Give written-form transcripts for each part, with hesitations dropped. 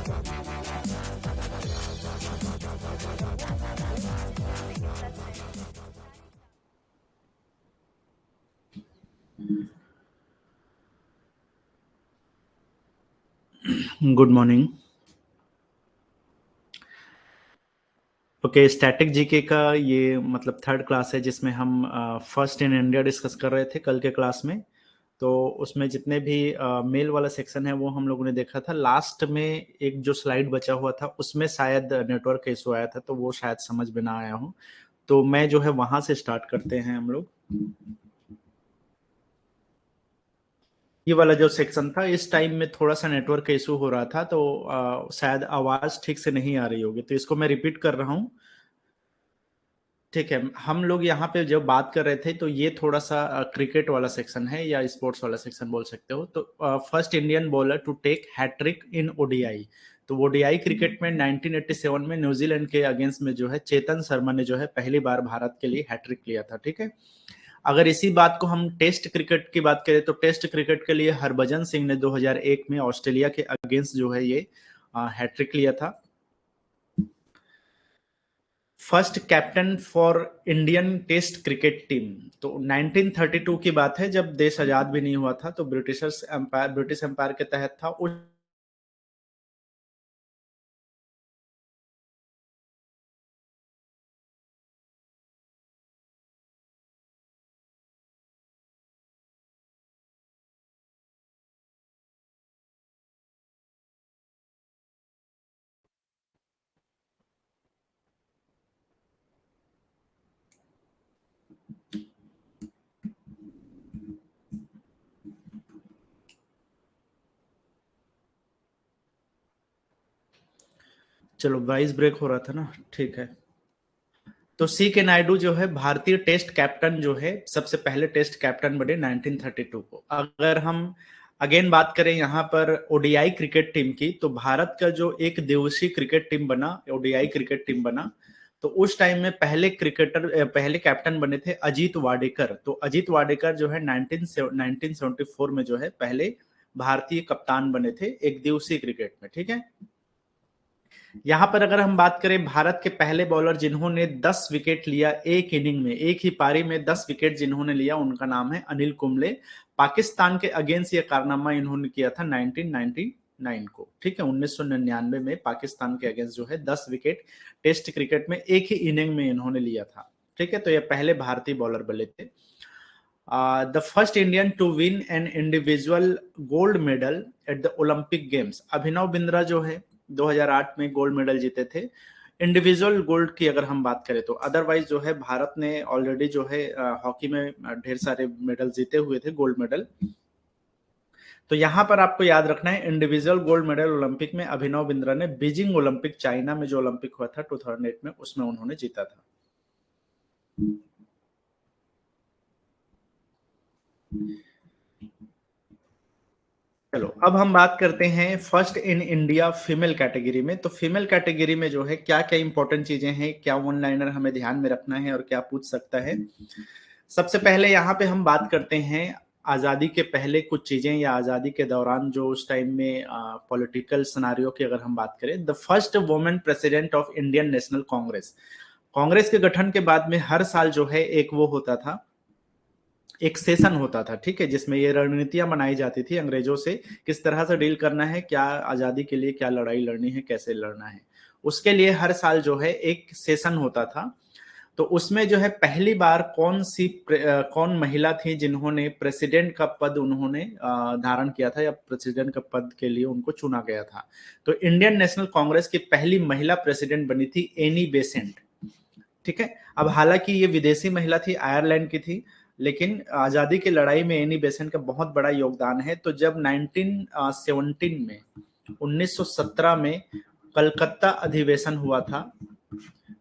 Good morning. Okay, static GK का ये मतलब थर्ड क्लास है जिसमें हम फर्स्ट इन इंडिया डिस्कस कर रहे थे कल के क्लास में। तो उसमें जितने भी मेल वाला सेक्शन है वो हम लोगों ने देखा था। लास्ट में एक जो स्लाइड बचा हुआ था उसमें शायद नेटवर्क इशू आया था, तो वो शायद समझ में ना आया हो। तो मैं जो है वहां से स्टार्ट करते हैं हम लोग। ये वाला जो सेक्शन था इस टाइम में थोड़ा सा नेटवर्क इशू हो रहा था, तो शायद आवाज ठीक से नहीं आ रही होगी, तो इसको मैं रिपीट कर रहा हूँ। ठीक है, हम लोग यहाँ पे जब बात कर रहे थे तो ये थोड़ा सा क्रिकेट वाला सेक्शन है या स्पोर्ट्स वाला सेक्शन बोल सकते हो। तो first Indian bowler to take hat trick in ODI. तो ओडीआई क्रिकेट में 1987 में न्यूजीलैंड के अगेंस्ट में जो है चेतन शर्मा ने जो है पहली बार भारत के लिए हैट्रिक लिया था। ठीक है, अगर इसी बात को हम टेस्ट क्रिकेट की बात करें तो टेस्ट क्रिकेट के लिए हरभजन सिंह ने 2001 में ऑस्ट्रेलिया के अगेंस्ट जो है ये हैट्रिक लिया था। First captain for Indian test cricket team, तो 1932 की बात है जब देश आजाद भी नहीं हुआ था, तो ब्रिटिश एम्पायर के तहत था उस। चलो, वॉइस ब्रेक हो रहा था ना, ठीक है। तो सी के नायडू जो है भारतीय टेस्ट कैप्टन जो है सबसे पहले टेस्ट कैप्टन बने 1932 को। अगर हम अगेन बात करें यहाँ पर ओडीआई क्रिकेट टीम की, तो भारत का जो एक दिवसीय क्रिकेट टीम बना, ओडीआई क्रिकेट टीम बना, तो उस टाइम में पहले कैप्टन बने थे अजीत वाडेकर। तो अजीत वाडेकर जो है 1974 में जो है पहले भारतीय कप्तान बने थे एक दिवसीय क्रिकेट में। ठीक है, यहां पर अगर हम बात करें भारत के पहले बॉलर जिन्होंने 10 विकेट लिया एक इनिंग में, एक ही पारी में 10 विकेट जिन्होंने लिया, उनका नाम है अनिल कुंबले। पाकिस्तान के अगेंस्ट ये कारनामा इन्होंने किया था 1999 को। ठीक है, 1999 में पाकिस्तान के अगेंस्ट जो है 10 विकेट टेस्ट क्रिकेट में एक ही इनिंग में इन्होंने लिया था। ठीक है, तो ये पहले भारतीय बॉलर बने थे। The first Indian to win an individual gold medal at the Olympic games, Abhinav Bindra जो है 2008 में गोल्ड मेडल जीते थे इंडिविजुअल गोल्ड की अगर हम बात करें तो। अदरवाइज जो है भारत ने ऑलरेडी जो है हॉकी में ढेर सारे मेडल जीते हुए थे, गोल्ड मेडल। तो यहां पर आपको याद रखना है इंडिविजुअल गोल्ड मेडल ओलंपिक में अभिनव बिंद्रा ने बीजिंग ओलंपिक, चाइना में जो ओलंपिक हुआ था 2008 में, उसमें उन्होंने जीता था। चलो, अब हम बात करते हैं first in India female category में। तो फीमेल कैटेगरी में जो है क्या क्या इंपॉर्टेंट चीजें हैं, क्या वन लाइनर हमें ध्यान में रखना है और क्या पूछ सकता है। सबसे पहले यहाँ पे हम बात करते हैं आजादी के पहले कुछ चीजें या आजादी के दौरान जो उस टाइम में पॉलिटिकल सिनारियो की अगर हम बात करें। The first women president of Indian national Congress, Congress के गठन के बाद में हर साल जो है एक वो होता था, एक सेशन होता था। ठीक है, जिसमें ये रणनीतियां बनाई जाती थी अंग्रेजों से किस तरह से डील करना है, क्या आजादी के लिए क्या लड़ाई लड़नी है, कैसे लड़ना है। उसके लिए हर साल जो है एक सेशन होता था। तो उसमें जो है पहली बार कौन महिला थी जिन्होंने प्रेसिडेंट का पद उन्होंने धारण किया था या प्रेसिडेंट का पद के लिए उनको चुना गया था। तो इंडियन नेशनल कांग्रेस की पहली महिला प्रेसिडेंट बनी थी एनी बेसेंट। ठीक है, अब हालांकि ये विदेशी महिला थी, आयरलैंड की थी, लेकिन आजादी की लड़ाई में एनी बेसेंट का बहुत बड़ा योगदान है। तो जब 1917 में 1917 में कलकत्ता अधिवेशन हुआ था,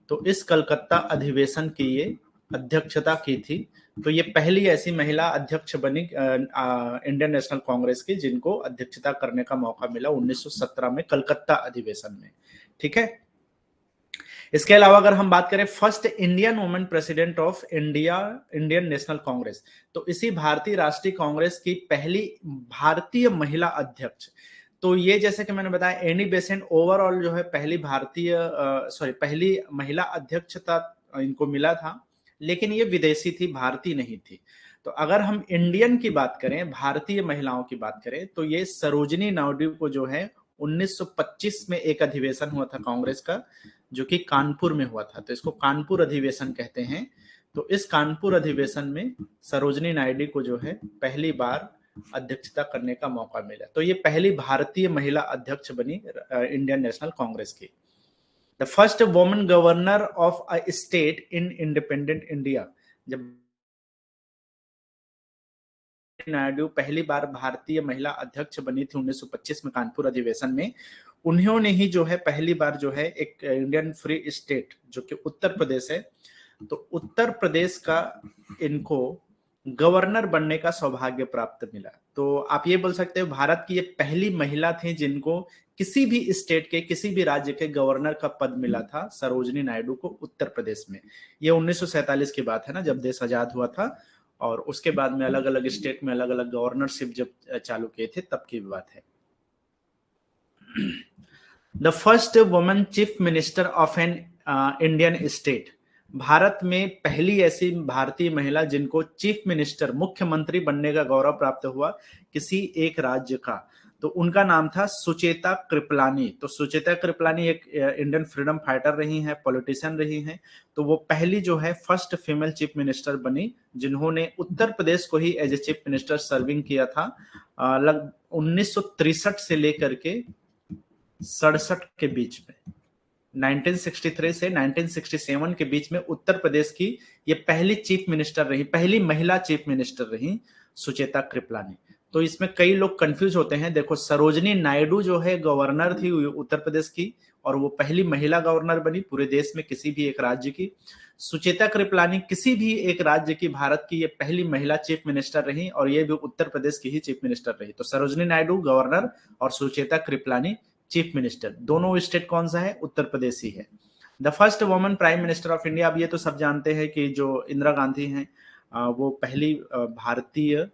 तो इस कलकत्ता अधिवेशन की ये अध्यक्षता की थी। तो ये पहली ऐसी महिला अध्यक्ष बनी इंडियन नेशनल कांग्रेस की जिनको अध्यक्षता करने का मौका मिला 1917 में कलकत्ता अधिवेशन में। ठीक है, इसके अलावा अगर हम बात करें first Indian women president of India Indian national Congress, तो इसी भारतीय राष्ट्रीय कांग्रेस की पहली भारतीय महिला अध्यक्ष। तो ये जैसे कि मैंने बताया, एनी बेसेंट ओवरऑल जो है पहली महिला अध्यक्षता इनको मिला था, लेकिन ये विदेशी थी, भारतीय नहीं थी। तो अगर हम इंडियन की बात करें, भारतीय महिलाओं की बात करें, तो ये सरोजिनी नायडू को जो है 1925 में एक अधिवेशन हुआ था कांग्रेस का, जो कि कानपुर में हुआ था, तो इसको कानपुर अधिवेशन कहते हैं। तो इस कानपुर अधिवेशन में सरोजिनी नायडू को जो है पहली बार अध्यक्षता करने का मौका मिला। तो ये पहली भारतीय महिला अध्यक्ष बनी इंडियन नेशनल कांग्रेस की। The first woman governor of a state in independent India. जब नायडू पहली बार भारतीय महिला अध्यक्ष बनी थी 1925 में कानपुर अधिवेशन में, उन्होंने ही जो है पहली बार जो है एक इंडियन फ्री स्टेट जो कि उत्तर प्रदेश है, तो उत्तर प्रदेश का इनको गवर्नर बनने का सौभाग्य प्राप्त मिला। तो आप ये बोल सकते हो भारत की ये पहली महिला थी जिनको किसी भी स्टेट के, किसी भी राज्य के गवर्नर का पद मिला था, सरोजिनी नायडू को उत्तर प्रदेश में। ये 1947 की बात है ना, जब देश आजाद हुआ था, और उसके बाद में अलग अलग स्टेट में अलग अलग गवर्नरशिप जब चालू किए थे तब की बात है। The first woman chief minister of an Indian state. Bharat में पहली ऐसी भारतीय महिला जिनको चीफ मिनिस्टर, मुख्यमंत्री बनने का गौरव प्राप्त हुआ किसी एक राज्य का, तो उनका नाम था सुचेता कृपलानी। तो सुचेता कृपलानी एक इंडियन फ्रीडम फाइटर रही हैं, पॉलिटिशियन रही हैं। तो वो पहली जो है फर्स्ट फीमेल चीफ मिनिस्टर बनी जिन्होंने उत्तर प्रदेश को ही as a chief minister serving किया था। लगभग 1963 से लेकर के 67 के बीच में, 1963 से 1967 के बीच में उत्तर प्रदेश की ये पहली चीफ मिनिस्टर रही, पहली महिला चीफ मिनिस्टर रही सुचेता कृपलानी। तो इसमें कई लोग कंफ्यूज होते हैं। देखो, सरोजिनी नायडू जो है गवर्नर थी उत्तर प्रदेश की, और वो पहली महिला गवर्नर बनी पूरे देश में किसी भी एक राज्य की। सुचेता कृपलानी किसी भी एक राज्य की, भारत की ये पहली महिला चीफ मिनिस्टर रही, और ये भी उत्तर प्रदेश की ही चीफ मिनिस्टर रही। तो सरोजिनी नायडू गवर्नर और सुचेता कृपलानी चीफ मिनिस्टर। दोनों स्टेट कौन सा है? उत्तर प्रदेश ही है। The first woman prime minister of India. अब ये तो सब जानते हैं कि जो इंदिरा गांधी हैं वो पहली भारतीय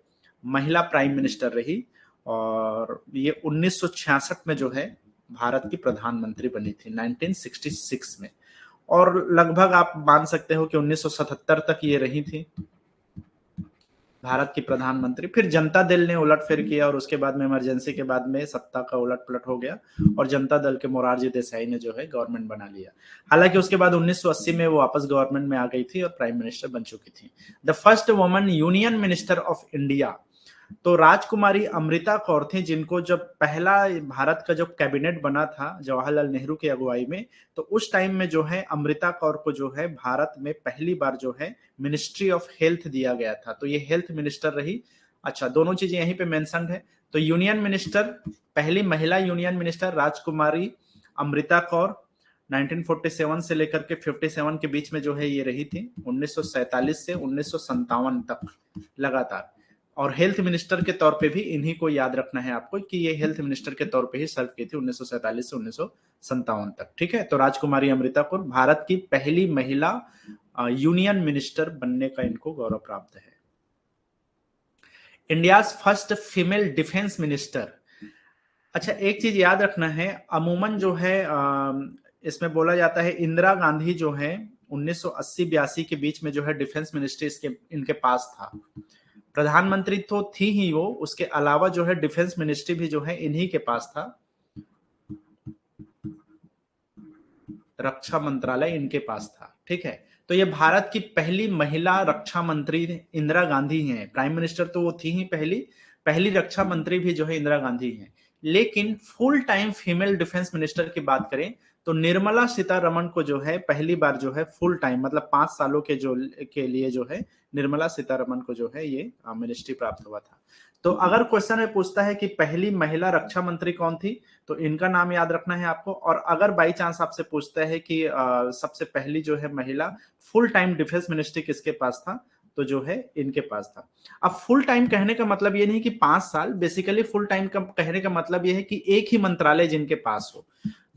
महिला प्राइम मिनिस्टर रही, और ये 1966 में जो है भारत की प्रधानमंत्री बनी थी, 1966 में। और लगभग आप मान सकते हो कि 1977 तक ये रही थी भारत की प्रधानमंत्री। फिर जनता दल ने उलटफेर किया, और उसके बाद में इमरजेंसी के बाद में सत्ता का उलट पलट हो गया, और जनता दल के मोरारजी देसाई ने जो है गवर्नमेंट बना लिया। हालांकि उसके बाद 1980 में वो वापस गवर्नमेंट में आ गई थी और प्राइम मिनिस्टर बन चुकी थी। The first woman union minister of India. तो राजकुमारी अमृता कौर थी, जिनको जब पहला भारत का जो कैबिनेट बना था जवाहरलाल नेहरू की अगुवाई में, तो उस टाइम में जो है अमृता कौर को जो है भारत में पहली बार जो है मिनिस्ट्री ऑफ हेल्थ दिया गया था। तो ये हेल्थ मिनिस्टर रही। अच्छा, दोनों चीजें यहीं पे मेंशन है। तो यूनियन मिनिस्टर, पहली महिला यूनियन मिनिस्टर राजकुमारी अमृता कौर 1947 से लेकर के 57 के बीच में जो है ये रही थी, 1947 से 1957 तक लगातार। और हेल्थ मिनिस्टर के तौर पे भी इन्हीं को याद रखना है आपको कि ये हेल्थ मिनिस्टर के तौर पे ही सर्व की थी 1947 से 1957 तक। ठीक है, तो राजकुमारी अमृता कौर भारत की पहली महिला यूनियन मिनिस्टर बनने का इनको गौरव प्राप्त है। India first female defence minister. अच्छा, एक चीज याद रखना है, अमूमन जो है इसमें बोला जाता है इंदिरा गांधी जो है 1980-82 के बीच में जो है डिफेंस मिनिस्ट्री इनके पास था। प्रधानमंत्री तो थी ही वो, उसके अलावा जो है डिफेंस मिनिस्ट्री भी जो है इन्हीं के पास था, रक्षा मंत्रालय इनके पास था। ठीक है, तो ये भारत की पहली महिला रक्षा मंत्री इंदिरा गांधी हैं। प्राइम मिनिस्टर तो वो थी ही पहली, पहली रक्षा मंत्री भी जो है इंदिरा गांधी हैं। लेकिन full time female defence minister की बात करें तो निर्मला सीतारमण को जो है पहली बार जो है फुल टाइम, मतलब 5 सालों के लिए जो है निर्मला सीतारमण को जो है ये मिनिस्ट्री प्राप्त हुआ था। तो अगर क्वेश्चन में पूछता है कि पहली महिला रक्षा मंत्री कौन थी, तो इनका नाम याद रखना है आपको। और अगर बाई चांस आपसे पूछता है कि सबसे पहली जो है महिला फुल टाइम डिफेंस मिनिस्ट्री किसके पास था, तो जो है इनके पास था। अब फुल टाइम कहने का मतलब ये नहीं कि 5 साल, बेसिकली फुल टाइम का कहने का मतलब ये है कि एक ही मंत्रालय जिनके पास हो।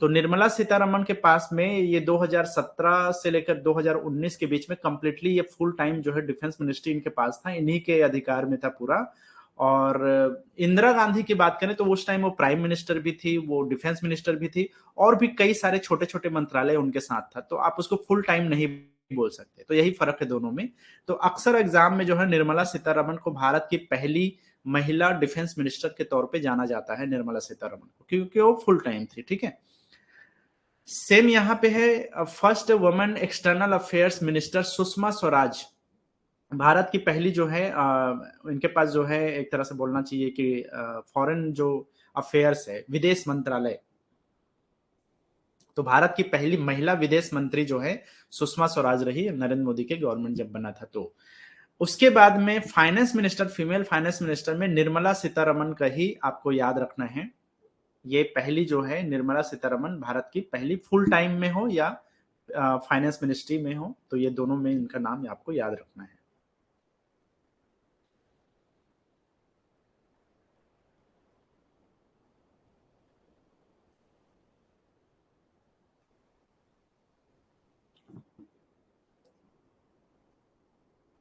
तो निर्मला सीतारमण के पास में ये 2017 से लेकर 2019 के बीच में कंप्लीटली ये फुल टाइम जो है डिफेंस मिनिस्ट्री इनके पास था, इन्हीं के अधिकार में था पूरा। और इंदिरा गांधी की बात करें तो उस टाइम वो प्राइम मिनिस्टर भी थी, वो डिफेंस मिनिस्टर भी थी, और भी कई सारे छोटे छोटे मंत्रालय उनके साथ था, तो आप उसको फुल टाइम नहीं बोल सकते। तो यही फर्क है दोनों में। तो अक्सर एग्जाम में जो है निर्मला सीतारमण को भारत की पहली महिला डिफेंस मिनिस्टर के तौर पे जाना जाता है, निर्मला सीतारमण को, क्योंकि वो फुल टाइम थी। ठीक है, सेम यहाँ पे है first women external affairs minister Sushma Swaraj, Bharat की पहली जो है इनके पास जो है एक तरह से बोलना चाहिए कि फॉरेन जो अफेयर्स है, विदेश मंत्रालय, तो भारत की पहली महिला विदेश मंत्री जो है सुषमा स्वराज रही, नरेंद्र मोदी के गवर्नमेंट जब बना था। तो उसके बाद में finance minister, female finance minister में निर्मला सीतारमण का ही आपको याद रखना है। ये पहली जो है निर्मला सीतारमण भारत की पहली फुल टाइम में हो या फाइनेंस मिनिस्ट्री में हो, तो ये दोनों में इनका नाम आपको याद रखना है।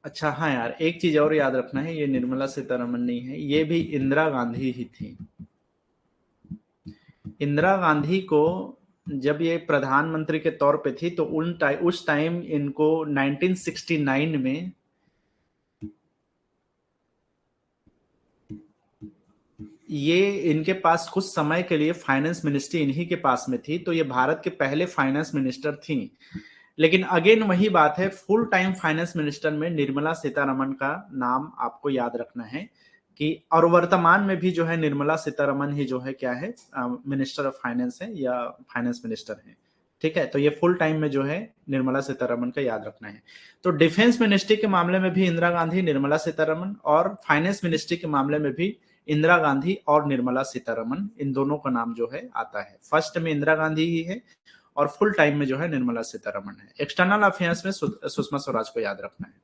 अच्छा हाँ यार, एक चीज और याद रखना है, ये निर्मला सीतारमण नहीं है, ये भी इंदिरा गांधी ही थी। इंदिरा गांधी को जब ये प्रधानमंत्री के तौर पे थी तो उस टाइम इनको 1969 में ये इनके पास कुछ समय के लिए फाइनेंस मिनिस्ट्री इन्हीं के पास में थी, तो ये भारत के पहले फाइनेंस मिनिस्टर थी। लेकिन अगेन वही बात है, फुल टाइम फाइनेंस मिनिस्टर में निर्मला सीतारमण का नाम आपको याद रखना है कि, और वर्तमान में भी जो है निर्मला सीतारमण ही जो है क्या है, मिनिस्टर ऑफ फाइनेंस है या फाइनेंस मिनिस्टर है। ठीक है, तो ये फुल टाइम में जो है निर्मला सीतारमण का याद रखना है। तो डिफेंस मिनिस्ट्री के मामले में भी इंदिरा गांधी, निर्मला सीतारमण, और फाइनेंस मिनिस्ट्री के मामले में भी इंदिरा गांधी और निर्मला सीतारमण, इन दोनों का नाम जो है आता है। फर्स्ट में इंदिरा गांधी ही है और फुल टाइम में जो है निर्मला सीतारमण है। एक्सटर्नल अफेयर्स में सुषमा स्वराज को याद रखना है।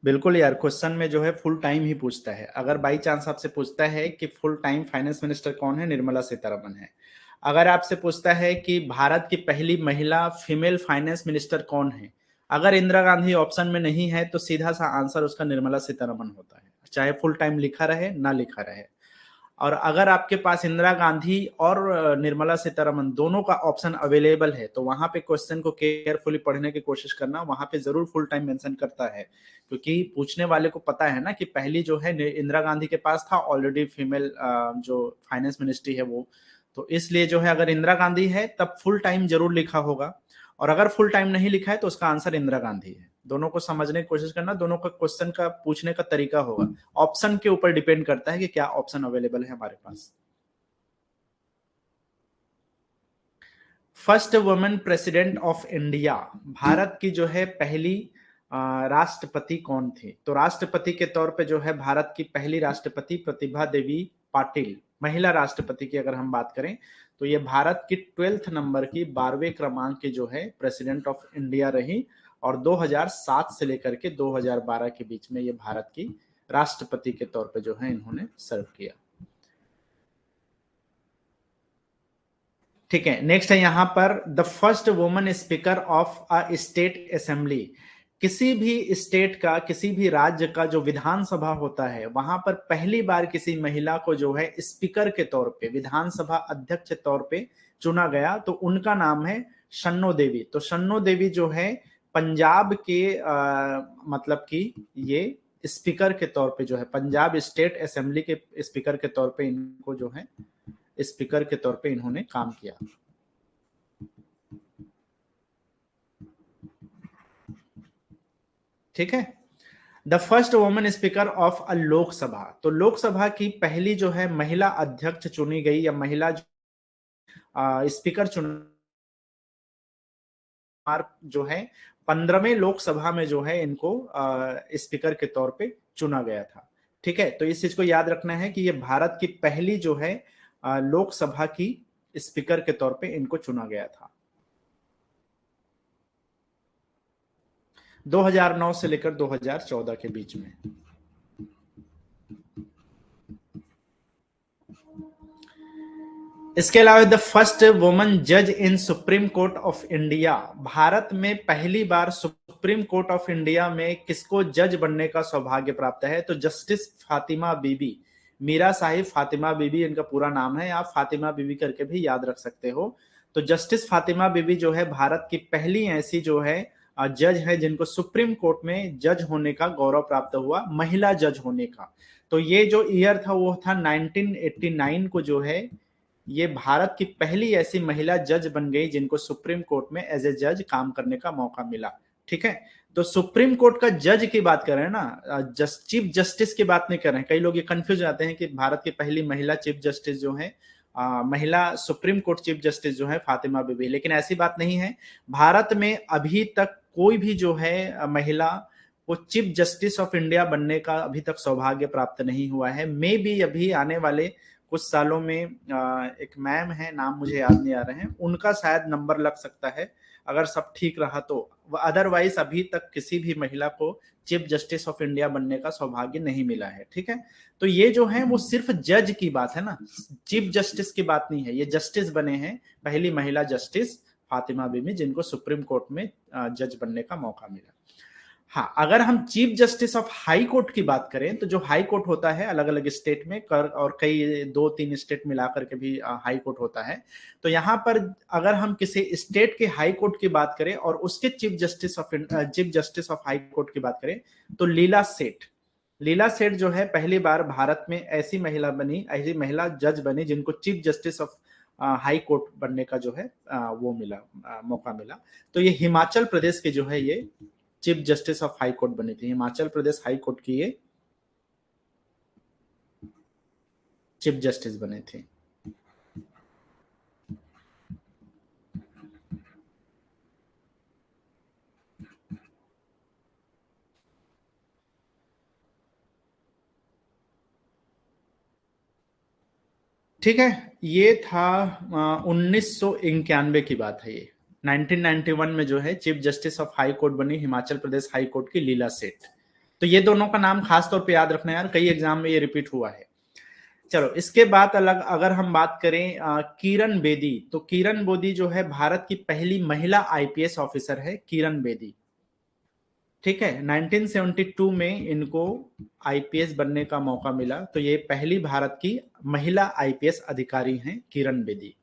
बिल्कुल यार, क्वेश्चन में जो है फुल टाइम ही पूछता है। अगर बाई चांस आपसे पूछता है कि फुल टाइम फाइनेंस मिनिस्टर कौन है, निर्मला सीतारमण है। अगर आपसे पूछता है कि भारत की पहली महिला फीमेल फाइनेंस मिनिस्टर कौन है, अगर इंदिरा गांधी ऑप्शन में नहीं है तो सीधा सा आंसर उसका निर्मला सीतारमण होता है, चाहे फुल टाइम लिखा रहे ना लिखा रहे। और अगर आपके पास इंदिरा गांधी और निर्मला सीतारमण दोनों का ऑप्शन अवेलेबल है, तो वहां पे क्वेश्चन को केयरफुली पढ़ने की कोशिश करना, वहां पे जरूर फुल टाइम मेंशन करता है, क्योंकि पूछने वाले को पता है ना कि पहली जो है इंदिरा गांधी के पास था ऑलरेडी फीमेल जो फाइनेंस मिनिस्ट्री है वो, तो इसलिए जो है अगर इंदिरा गांधी है तब फुल टाइम जरूर लिखा होगा, और अगर फुल टाइम नहीं लिखा है तो उसका आंसर इंदिरा गांधी है। दोनों को समझने की कोशिश करना, दोनों का क्वेश्चन का पूछने का तरीका होगा, ऑप्शन के ऊपर डिपेंड करता है कि क्या ऑप्शन अवेलेबल है हमारे पास। First women president of India, Bharat की जो है पहली राष्ट्रपति कौन थी? तो राष्ट्रपति के तौर पे जो है भारत की पहली राष्ट्रपति प्रतिभा देवी पाटिल, महिला राष्ट्रपति की अगर हम बात करें तो ये भारत की 12th नंबर की 12वें क्रमांक की जो है प्रेसिडेंट ऑफ इंडिया रही, और 2007 से लेकर के 2012 के बीच में ये भारत की राष्ट्रपति के तौर पे जो है इन्होंने सर्व किया। ठीक है, नेक्स्ट है यहां पर the first woman speaker of a state assembly, किसी भी स्टेट का, किसी भी राज्य का जो विधानसभा होता है वहां पर पहली बार किसी महिला को जो है स्पीकर के तौर पे, विधानसभा अध्यक्ष के तौर पे चुना गया, तो उनका नाम है शन्नो देवी। तो शन्नो देवी जो है पंजाब के मतलब कि ये स्पीकर के तौर पे जो है, पंजाब स्टेट असेंबली के स्पीकर के तौर पे इनको जो है स्पीकर के तौर पे इन्होंने काम किया। ठीक है, the first woman speaker of a Lok Sabha, तो लोकसभा की पहली जो है महिला अध्यक्ष चुनी गई या महिला स्पीकर चुन जो है 15वें लोकसभा में जो है इनको स्पीकर के तौर पे चुना गया था। ठीक है, तो इस चीज को याद रखना है कि ये भारत की पहली जो है लोकसभा की स्पीकर के तौर पे इनको चुना गया था। 2009 से लेकर 2014 के बीच में। इसके अलावा द फर्स्ट वुमन जज in supreme court of India, Bharat में पहली बार सुप्रीम कोर्ट ऑफ इंडिया में किसको जज बनने का सौभाग्य प्राप्त है? तो जस्टिस फातिमा बीबी, मीरा साहिब फातिमा बीबी इनका पूरा नाम है, आप फातिमा बीबी करके भी याद रख सकते हो। तो जस्टिस फातिमा बीबी जो है भारत की पहली ऐसी जो है जज है जिनको सुप्रीम कोर्ट में जज होने का गौरव प्राप्त हुआ, महिला जज होने का। तो ये जो ईयर था वो था 1989 को जो है ये भारत की पहली ऐसी महिला जज बन गई जिनको सुप्रीम कोर्ट में एज ए जज काम करने का मौका मिला। ठीक है, तो सुप्रीम कोर्ट का जज की बात कर रहे हैं ना, चीफ जस्टिस की बात नहीं कर रहे हैं। कई लोग ये कंफ्यूज आते हैं कि भारत की पहली महिला चीफ जस्टिस जो है महिला सुप्रीम कोर्ट चीफ जस्टिस जो है फातिमा बीबी, लेकिन ऐसी बात नहीं है। भारत में अभी तक कोई भी जो है महिला वो चीफ जस्टिस ऑफ इंडिया बनने का अभी तक सौभाग्य प्राप्त नहीं हुआ है। मे भी अभी आने वाले कुछ सालों में एक मैम है, नाम मुझे याद नहीं आ रहे हैं, उनका शायद नंबर लग सकता है अगर सब ठीक रहा तो। अदरवाइज अभी तक किसी भी महिला को चीफ जस्टिस ऑफ इंडिया बनने का सौभाग्य नहीं मिला है। ठीक है, तो ये जो है वो सिर्फ जज की बात है ना, चीफ जस्टिस की बात नहीं है। ये जस्टिस बने हैं पहली महिला जस्टिस फातिमा बीबी जिनको सुप्रीम कोर्ट में जज बनने का मौका मिला। हाँ, अगर हम chief justice of high court की बात करें तो जो हाई कोर्ट होता है अलग अलग स्टेट में कर और कई 2-3 स्टेट मिला करके भी हाई कोर्ट होता है। तो यहाँ पर अगर हम किसी स्टेट के हाई कोर्ट की बात करें और उसके chief justice of high court की बात करें तो लीला सेठ जो है पहली बार भारत में ऐसी महिला जज बनी जिनको chief justice of high court बनने का जो है वो मिला, मौका मिला। तो ये हिमाचल प्रदेश के जो है ये chief justice of high court बनी थी, हिमाचल प्रदेश हाई कोर्ट की ये चीफ जस्टिस बने थे। ठीक है, ये था 1991 की बात है। ये 1991 में जो है chief justice of high court बनी हिमाचल प्रदेश हाई कोर्ट की लीला सेठ। तो ये दोनों का नाम खास तौर पे याद रखना यार, कई एग्जाम में ये रिपीट हुआ है। चलो, इसके बाद अलग अगर हम बात करें किरण बेदी, तो किरण बेदी जो है भारत की पहली महिला आईपीएस ऑफिसर है, किरण बेदी। ठीक है, 1972 में इनको आईपीएस बनने का मौका मिला। तो ये पहली भारत की महिला आईपीएस अधिकारी हैं Kiran Bedi.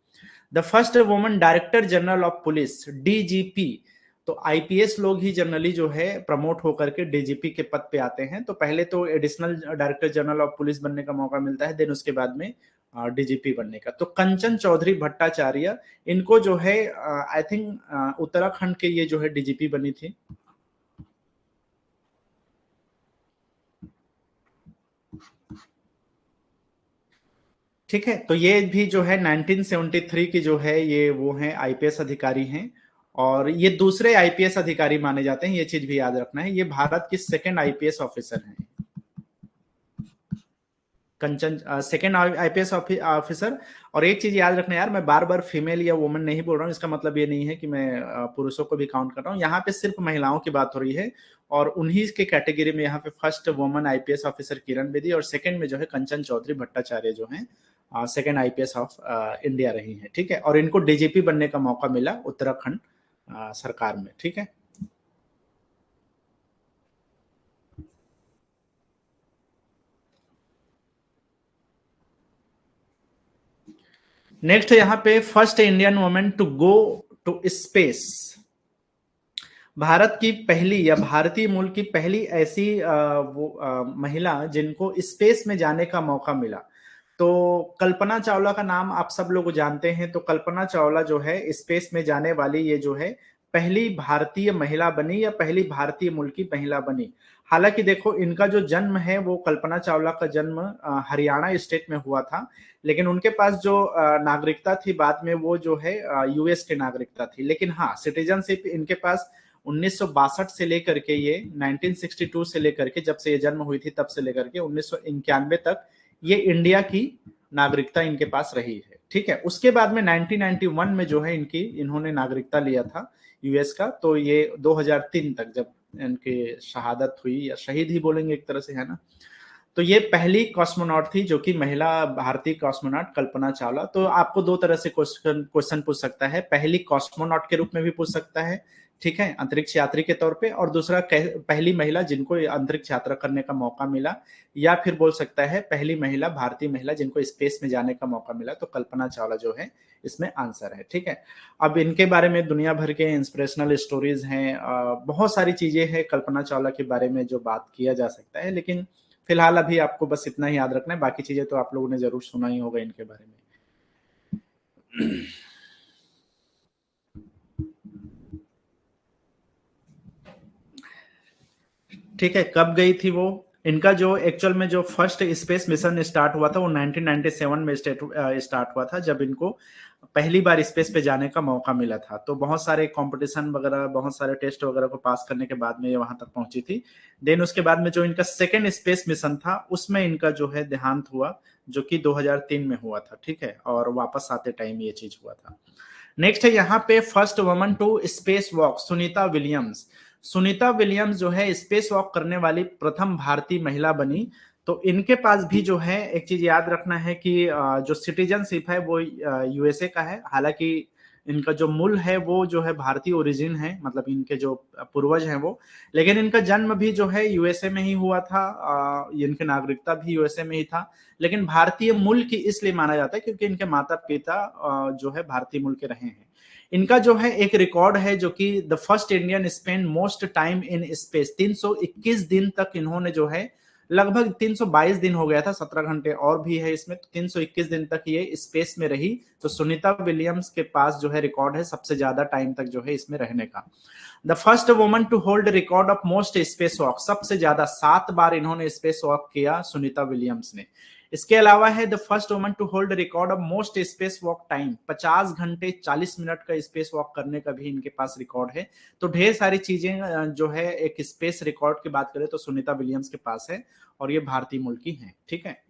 The first woman director general of police, DGP. तो आईपीएस लोग ही जनरली जो है प्रमोट होकर के डीजीपी के पद पे आते हैं। तो पहले तो additional director general of police बनने का मौका मिलता है, देन उसके बाद में डीजीपी बनने का। तो कंचन चौधरी भट्टाचार्य, इनको जो है आई थिंक उत्तराखंड के ये जो है डीजीपी बनी थी। ठीक है, तो ये भी जो है 1973 की जो है ये वो हैं आईपीएस अधिकारी हैं, और ये दूसरे आईपीएस अधिकारी माने जाते हैं, ये चीज भी याद रखना है। ये भारत की सेकंड आईपीएस ऑफिसर हैं, कंचन सेकंड आईपीएस ऑफिसर। और एक चीज याद रखना यार, मैं बार बार फीमेल या वुमेन नहीं बोल रहा हूँ, इसका मतलब ये नहीं है कि मैं पुरुषों को भी काउंट कर रहा हूँ। यहाँ पे सिर्फ महिलाओं की बात हो रही है, और उन्हीं के कैटेगरी में यहाँ पे first woman IPS officer Kiran Bedi और सेकंड में जो है कंचन चौधरी भट्टाचार्य जो है सेकंड आईपीएस ऑफ इंडिया रही है। ठीक है, और इनको डीजीपी बनने का मौका मिला उत्तराखंड सरकार में। ठीक है, नेक्स्ट यहाँ पे first Indian women to go to space, Bharat की पहली या भारतीय मूल की पहली ऐसी महिला जिनको स्पेस में जाने का मौका मिला। तो कल्पना चावला का नाम आप सब लोग जानते हैं। तो कल्पना चावला जो है स्पेस में जाने वाली ये जो है पहली भारतीय महिला बनी या पहली भारतीय मूल की महिला बनी। हालांकि देखो, इनका जो जन्म है वो कल्पना चावला का जन्म हरियाणा स्टेट में हुआ था, लेकिन उनके पास जो नागरिकता थी बाद में वो जो है यूएस की नागरिकता थी। लेकिन हाँ, सिटीजनशिप इनके पास 1962 से लेकर के ये 1962 से लेकर के, जब से ये जन्म हुई थी तब से लेकर के 1991 तक ये इंडिया की नागरिकता इनके पास रही है। ठीक है, उसके बाद में 1991 में जो है इन्होंने नागरिकता लिया था यूएस का। तो ये 2003 तक जब इनकी शहादत हुई, या शहीद ही बोलेंगे एक तरह से, है ना। तो ये पहली कॉस्मोनॉट थी जो कि महिला भारतीय कॉस्मोनॉट कल्पना चावला। तो आपको दो तरह से क्वेश्चन पूछ सकता है, पहली कॉस्मोनॉट के रूप में भी पूछ सकता है, ठीक है, अंतरिक्ष यात्री के तौर पे, और दूसरा पहली महिला जिनको अंतरिक्ष यात्रा करने का मौका मिला, या फिर बोल सकता है पहली महिला, भारतीय महिला जिनको स्पेस में जाने का मौका मिला। तो कल्पना चावला जो है इसमें आंसर है, ठीक है। अब इनके बारे में दुनिया भर के इंस्पिरेशनल स्टोरीज हैं, बहुत सारी चीजें हैं कल्पना चावला के बारे में जो बात किया जा सकता है, लेकिन फिलहाल अभी आपको बस इतना ही याद रखना है, बाकी चीजें तो आप लोगों ने जरूर सुना ही होगा इनके बारे में। ठीक है, कब गई थी वो? इनका जो एक्चुअल में जो फर्स्ट स्पेस मिशन स्टार्ट हुआ था वो 1997 में स्टार्ट हुआ था, जब इनको पहली बार स्पेस पे जाने का मौका मिला था। तो बहुत सारे कंपटीशन वगैरह, बहुत सारे टेस्ट वगैरह को पास करने के बाद में ये वहां तक पहुंची थी। देन उसके बाद में जो इनका सेकेंड स्पेस मिशन था उसमें इनका जो है देहांत हुआ, जो कि 2003 में हुआ था, ठीक है, और वापस आते टाइम ये चीज हुआ था। नेक्स्ट है यहाँ पे first woman to space walk, Sunita Williams. Sunita Williams जो है स्पेस वॉक करने वाली प्रथम भारतीय महिला बनी। तो इनके पास भी जो है एक चीज याद रखना है कि जो सिटीजनशिप है वो यूएसए का है। हालांकि इनका जो मूल है वो जो है भारतीय ओरिजिन है, मतलब इनके जो पूर्वज हैं वो, लेकिन इनका जन्म भी जो है यूएसए में ही हुआ था, इनकी नागरिकता भी यूएसए में ही था। लेकिन भारतीय मूल की इसलिए माना जाता है क्योंकि इनके माता पिता जो है भारतीय मूल के रहे हैं। इनका जो है एक रिकॉर्ड है जो कि the first Indian spend most time in space, 321 दिन तक इन्होंने जो है, लगभग 322 दिन हो गया था, 17 घंटे और भी है इसमें, 321 दिन तक ये स्पेस में रही। तो सुनीता विलियम्स के पास जो है रिकॉर्ड है सबसे ज्यादा टाइम तक जो है इसमें रहने का। The first woman to hold record of most space walk, सबसे ज्यादा 7 बार इन्होंने स्पेस वॉक किया सुनीता विलियम्स ने। इसके अलावा है the first woman to hold record of most space walk time, 50 घंटे 40 मिनट का स्पेस वॉक करने का भी इनके पास रिकॉर्ड है। तो ढेर सारी चीजें जो है एक स्पेस रिकॉर्ड की बात करें तो सुनीता विलियम्स के पास है, और ये भारतीय मूल की हैं, ठीक है।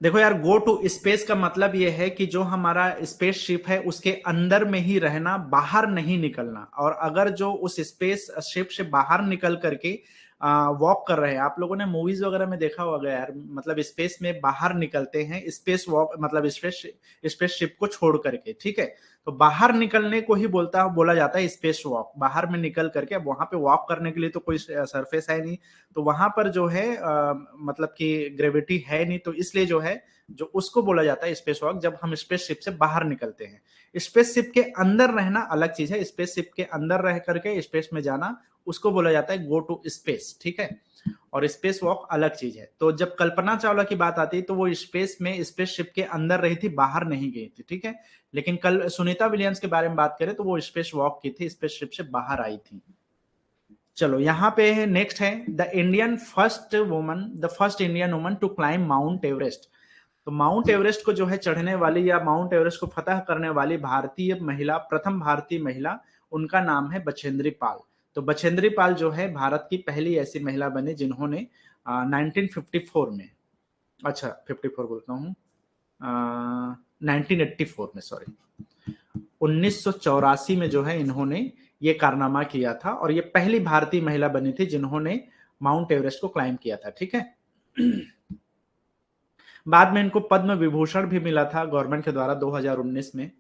देखो यार, गो टू स्पेस का मतलब यह है कि जो हमारा स्पेस शिप है उसके अंदर में ही रहना, बाहर नहीं निकलना। और अगर जो उस स्पेस शिप से बाहर निकल करके वॉक कर रहे हैं, आप लोगों ने मूवीज वगैरह में देखा होगा यार, मतलब स्पेस में बाहर निकलते हैं, स्पेस वॉक मतलब स्पेस शिप को छोड़ करके, ठीक है। तो बाहर निकलने को ही बोला जाता है स्पेस वॉक, बाहर में निकल करके। अब वहां पे वॉक करने के लिए तो कोई सरफेस है नहीं, तो वहां पर जो है मतलब कि ग्रेविटी है नहीं, तो इसलिए जो है जो उसको बोला जाता है स्पेस वॉक, जब हम स्पेस शिप से बाहर निकलते हैं। स्पेस शिप के अंदर रहना अलग चीज है, स्पेस शिप के अंदर रह करके स्पेस में जाना उसको बोला जाता है गो टू स्पेस, ठीक है। और स्पेस वॉक अलग चीज है। तो जब कल्पना चावला की बात आती है तो वो स्पेस में स्पेस शिप के अंदर रही थी, बाहर नहीं गई थी, ठीक है। लेकिन कल सुनीता विलियम्स के बारे में बात करें तो वो स्पेस वॉक की थी, स्पेस शिप से बाहर आई थी। चलो यहाँ पे है, नेक्स्ट है the first Indian woman to climb mount Everest. तो माउंट एवरेस्ट को जो है चढ़ने वाली या माउंट एवरेस्ट को फतह करने वाली भारतीय महिला, प्रथम भारतीय महिला, उनका नाम है बछेंद्री पाल। तो बछेंद्री पाल जो है भारत की पहली ऐसी महिला बनी जिन्होंने 1954 में, अच्छा 54 बोलता हूँ, 1984 में, सॉरी, 1984 में जो है इन्होंने ये कारनामा किया था, और ये पहली भारतीय महिला बनी थी जिन्होंने माउंट एवरेस्ट को क्लाइम किया था, ठीक है। बाद में इनको पद्म विभूषण भी मिला था गवर्नमेंट के द्वारा 2019 में।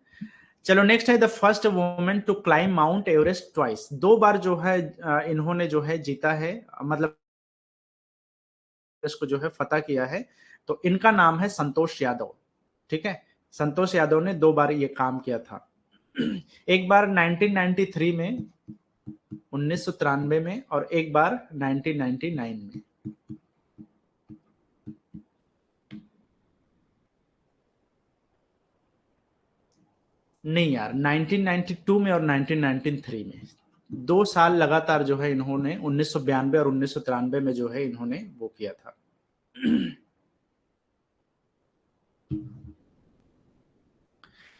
चलो नेक्स्ट है the first women to climb mount Everest twice, 2 बार जो है इन्होंने जो है जीता है, मतलब एवरेस्ट को जो है फतह किया है। तो इनका नाम है संतोष यादव, ठीक है। संतोष यादव ने 2 बार ये काम किया था। एक बार 1993 में, 1993 में, और एक बार 1999 में। नहीं यार, 1992 में और 1993 में, 2 साल लगातार जो है इन्होंने 1992 और 1993 में जो है इन्होंने वो किया था।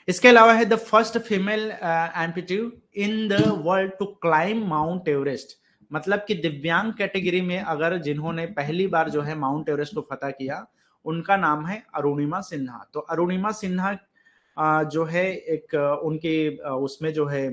इसके अलावा है the first female amputee in the world to climb mount Everest, मतलब कि दिव्यांग कैटेगरी में अगर जिन्होंने पहली बार जो है माउंट एवरेस्ट को फतह किया, उनका नाम है अरुणिमा सिन्हा। तो अरुणिमा सिन्हा जो है एक उनकी उसमें जो है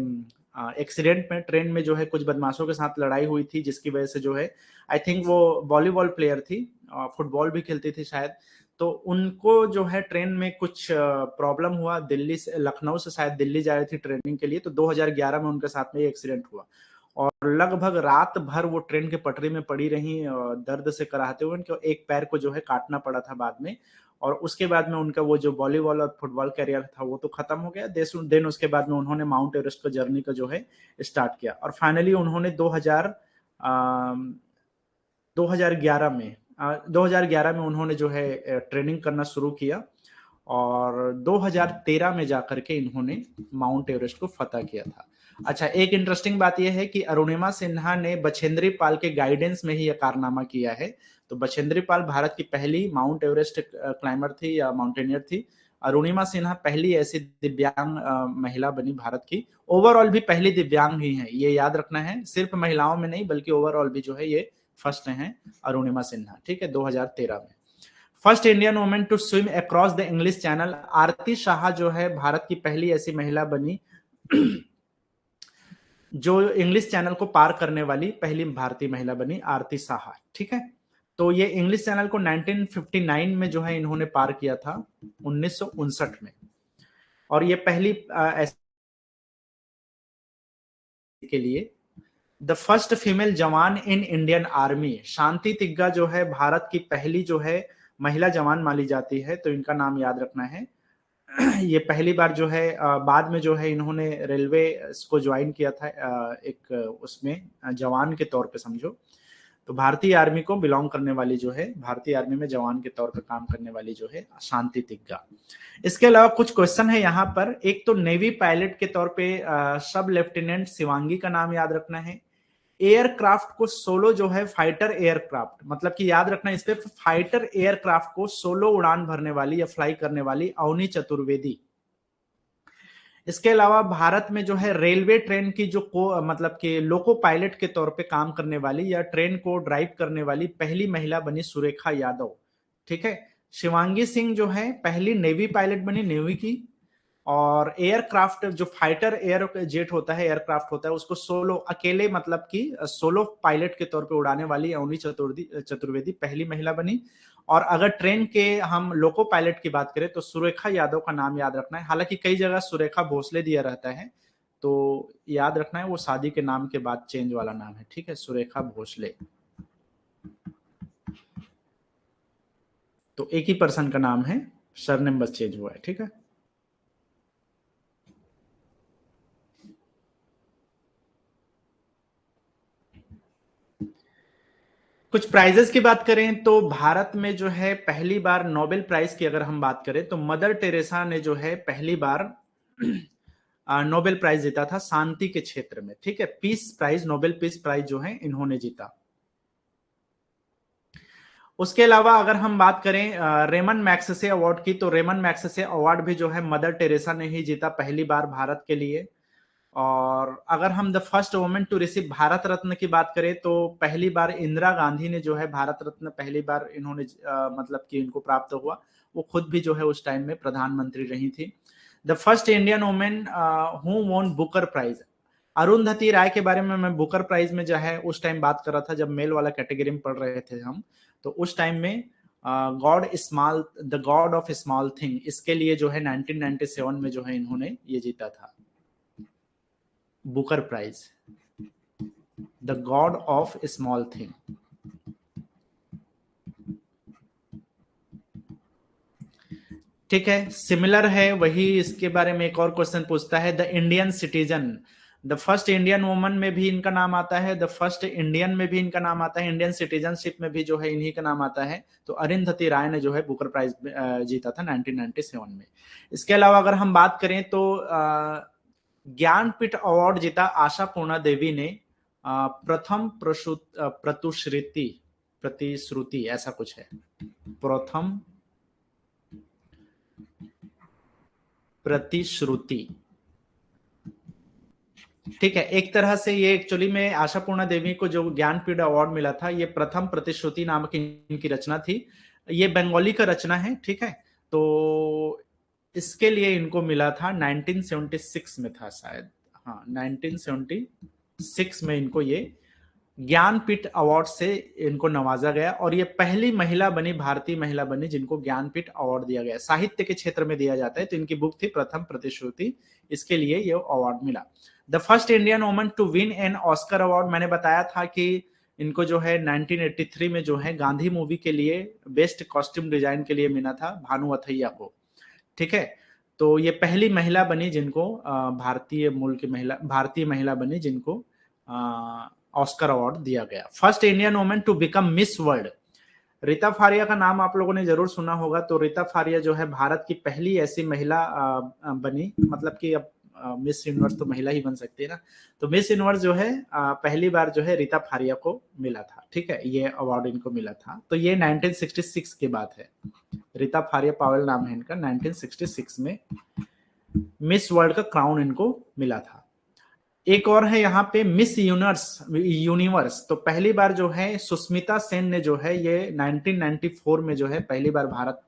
एक्सीडेंट में ट्रेन में जो है कुछ बदमाशों के साथ लड़ाई हुई थी, जिसकी वजह से जो है आई थिंक वो वॉलीबॉल प्लेयर थी, फुटबॉल भी खेलती थी शायद। तो उनको जो है ट्रेन में कुछ प्रॉब्लम हुआ, दिल्ली से लखनऊ से शायद दिल्ली जा रही थी ट्रेनिंग के लिए, तो 2011 में उनके साथ में ये एक्सीडेंट हुआ और लगभग रात भर वो ट्रेन के पटरी में पड़ी रही, दर्द से कराहते हुए। उनके एक पैर को जो है काटना पड़ा था बाद में, और उसके बाद में उनका वो जो वॉलीबॉल और फुटबॉल करियर था वो तो खत्म हो गया। देन उसके बाद में उन्होंने माउंट एवरेस्ट का जर्नी का जो है स्टार्ट किया, और फाइनली उन्होंने 2011 में 2011 में उन्होंने जो है ट्रेनिंग करना शुरू किया, और 2013 में जाकर के इन्होंने माउंट एवरेस्ट को फतह किया था। अच्छा, एक इंटरेस्टिंग बात यह है कि अरुणिमा सिन्हा ने बछेंद्री पाल के गाइडेंस में ही यह कारनामा किया है। तो बछेंद्री पाल भारत की पहली माउंट एवरेस्ट क्लाइंबर थी या माउंटेनियर थी। अरुणिमा सिन्हा पहली ऐसी दिव्यांग महिला बनी भारत की, ओवरऑल भी पहली दिव्यांग ही है, ये याद रखना है, सिर्फ महिलाओं में नहीं बल्कि ओवरऑल भी जो है ये फर्स्ट हैं अरुणिमा सिन्हा, ठीक है, 2013 में। First Indian women to swim across the English channel, Aarti Shah जो है भारत की पहली ऐसी महिला बनी जो इंग्लिश चैनल को पार करने वाली पहली भारतीय महिला बनी, आरती शाह, ठीक है। तो ये इंग्लिश चैनल को 1959 में जो है इन्होंने पार किया था, 1959 में, और ये पहली ऐसे के लिए द फर्स्ट फीमेल जवान इन इंडियन आर्मी, शांति तिग्गा जो है भारत की पहली जो है महिला जवान मानी जाती है, तो इनका नाम याद रखना है। ये पहली बार जो है बाद में जो है इन्होंने रेलवे को ज्वाइन किया था, एक उसमें जवान के तौर पे समझो। तो भारतीय आर्मी को बिलोंग करने वाली जो है, भारतीय आर्मी में जवान के तौर पर काम करने वाली जो है शांति तिग्गा। इसके अलावा कुछ क्वेश्चन है यहाँ पर। एक तो नेवी पायलट के तौर पे सब लेफ्टिनेंट शिवांगी का नाम याद रखना है। एयरक्राफ्ट को सोलो जो है फाइटर एयरक्राफ्ट, मतलब कि याद रखना इस पे, फाइटर एयरक्राफ्ट को सोलो उड़ान भरने वाली या फ्लाई करने वाली अवनी चतुर्वेदी। इसके अलावा भारत में जो है रेलवे ट्रेन की जो मतलब कि लोको पायलट के तौर पे काम करने वाली या ट्रेन को ड्राइव करने वाली पहली महिला बनी सुरेखा यादव, ठीक है। शिवांगी सिंह जो है पहली नेवी पायलट बनी, नेवी की। और एयरक्राफ्ट जो फाइटर एयर जेट होता है, एयरक्राफ्ट होता है, उसको सोलो अकेले मतलब कि सोलो पायलट के तौर पे उड़ाने वाली अवनी चतुर्वेदी पहली महिला बनी। और अगर ट्रेन के हम लोको पायलट की बात करें तो सुरेखा यादव का नाम याद रखना है। हालांकि कई जगह सुरेखा भोसले दिया रहता है, तो याद रखना है वो शादी के नाम के बाद चेंज वाला नाम है, ठीक है, सुरेखा भोसले। तो एक ही पर्सन का नाम है, सरनेम बस चेंज हुआ है, ठीक है। कुछ प्राइजेस की बात करें तो भारत में जो है पहली बार नोबेल प्राइज की अगर हम बात करें तो मदर टेरेसा ने जो है पहली बार नोबेल प्राइज जीता था शांति के क्षेत्र में, ठीक है, peace prize, Nobel peace prize जो है इन्होंने जीता। उसके अलावा अगर हम बात करें रेमन मैग्सेसे अवार्ड की, तो रेमन मैग्सेसे अवार्ड भी जो है मदर टेरेसा ने ही जीता पहली बार भारत के लिए। और अगर हम the first women to receive Bharat Ratna की बात करें तो पहली बार इंदिरा गांधी ने जो है भारत रत्न पहली बार इन्होंने मतलब कि इनको प्राप्त हुआ। वो खुद भी जो है उस टाइम में प्रधानमंत्री रही थी। The first Indian women who won Booker prize, Arundhati Roy के बारे में मैं बुकर प्राइज में जो है उस टाइम बात कर रहा था जब मेल वाला कैटेगरी में पढ़ रहे थे हम, तो उस टाइम में the God of Small thing, इसके लिए जो है 1997 में जो है इन्होंने ये जीता था Booker prize, the God of Small Thing. ठीक है, सिमिलर है वही, इसके बारे में एक और क्वेश्चन पूछता है the Indian citizen, the first Indian woman में भी इनका नाम आता है, द फर्स्ट इंडियन में भी इनका नाम आता है, इंडियन सिटीजनशिप में भी जो है इन्हीं का नाम आता है। तो अरुंधति राय ने जो है बुकर प्राइज जीता था 1997 में। इसके अलावा अगर हम बात करें तो ज्ञानपीठ अवार्ड जीता आशा पूर्णा देवी ने, प्रथम प्रतिश्रुति ऐसा कुछ है, प्रथम प्रतिश्रुति, ठीक है। एक तरह से ये एक्चुअली में आशा पूर्णा देवी को जो ज्ञानपीठ अवार्ड मिला था ये प्रथम प्रतिश्रुति नामक इनकी रचना थी। ये बंगाली का रचना है, ठीक है। तो इसके लिए इनको मिला था 1976 में था शायद, हाँ 1976 में इनको ये ज्ञानपीठ अवार्ड से इनको नवाजा गया, और ये पहली महिला बनी, भारतीय महिला बनी जिनको ज्ञानपीठ अवार्ड दिया गया। साहित्य के क्षेत्र में दिया जाता है, तो इनकी बुक थी प्रथम प्रतिश्रुति, इसके लिए ये अवार्ड मिला। The first Indian woman to win an Oscar award, मैंने बताया था कि इनको जो है 1983 में जो है गांधी मूवी के लिए बेस्ट कॉस्ट्यूम डिजाइन के लिए मिला था भानु अथैया को, ठीक है। तो ये पहली महिला बनी जिनको भारतीय मूल की महिला, भारतीय महिला बनी जिनको ऑस्कर अवार्ड दिया गया। First Indian woman to become Miss World, Rita Faria का नाम आप लोगों ने जरूर सुना होगा। तो रीता फारिया जो है भारत की पहली ऐसी महिला बनी, मतलब कि अब मिस यूनिवर्स तो महिला ही बन सकती है ना, तो मिस यूनिवर्स जो है पहली बार जो है रीता फारिया को मिला था, ठीक है, ये अवार्ड इनको मिला था। तो ये 1966 की बात है, रीता फारिया पावेल नाम है इनका, 1966 में मिस वर्ल्ड का क्राउन इनको मिला था। एक और है यहाँ पे मिस यूनिवर्स, तो पहली बार जो है सुष्मिता सेन ने जो है ये 1994 में जो है पहली बार भारत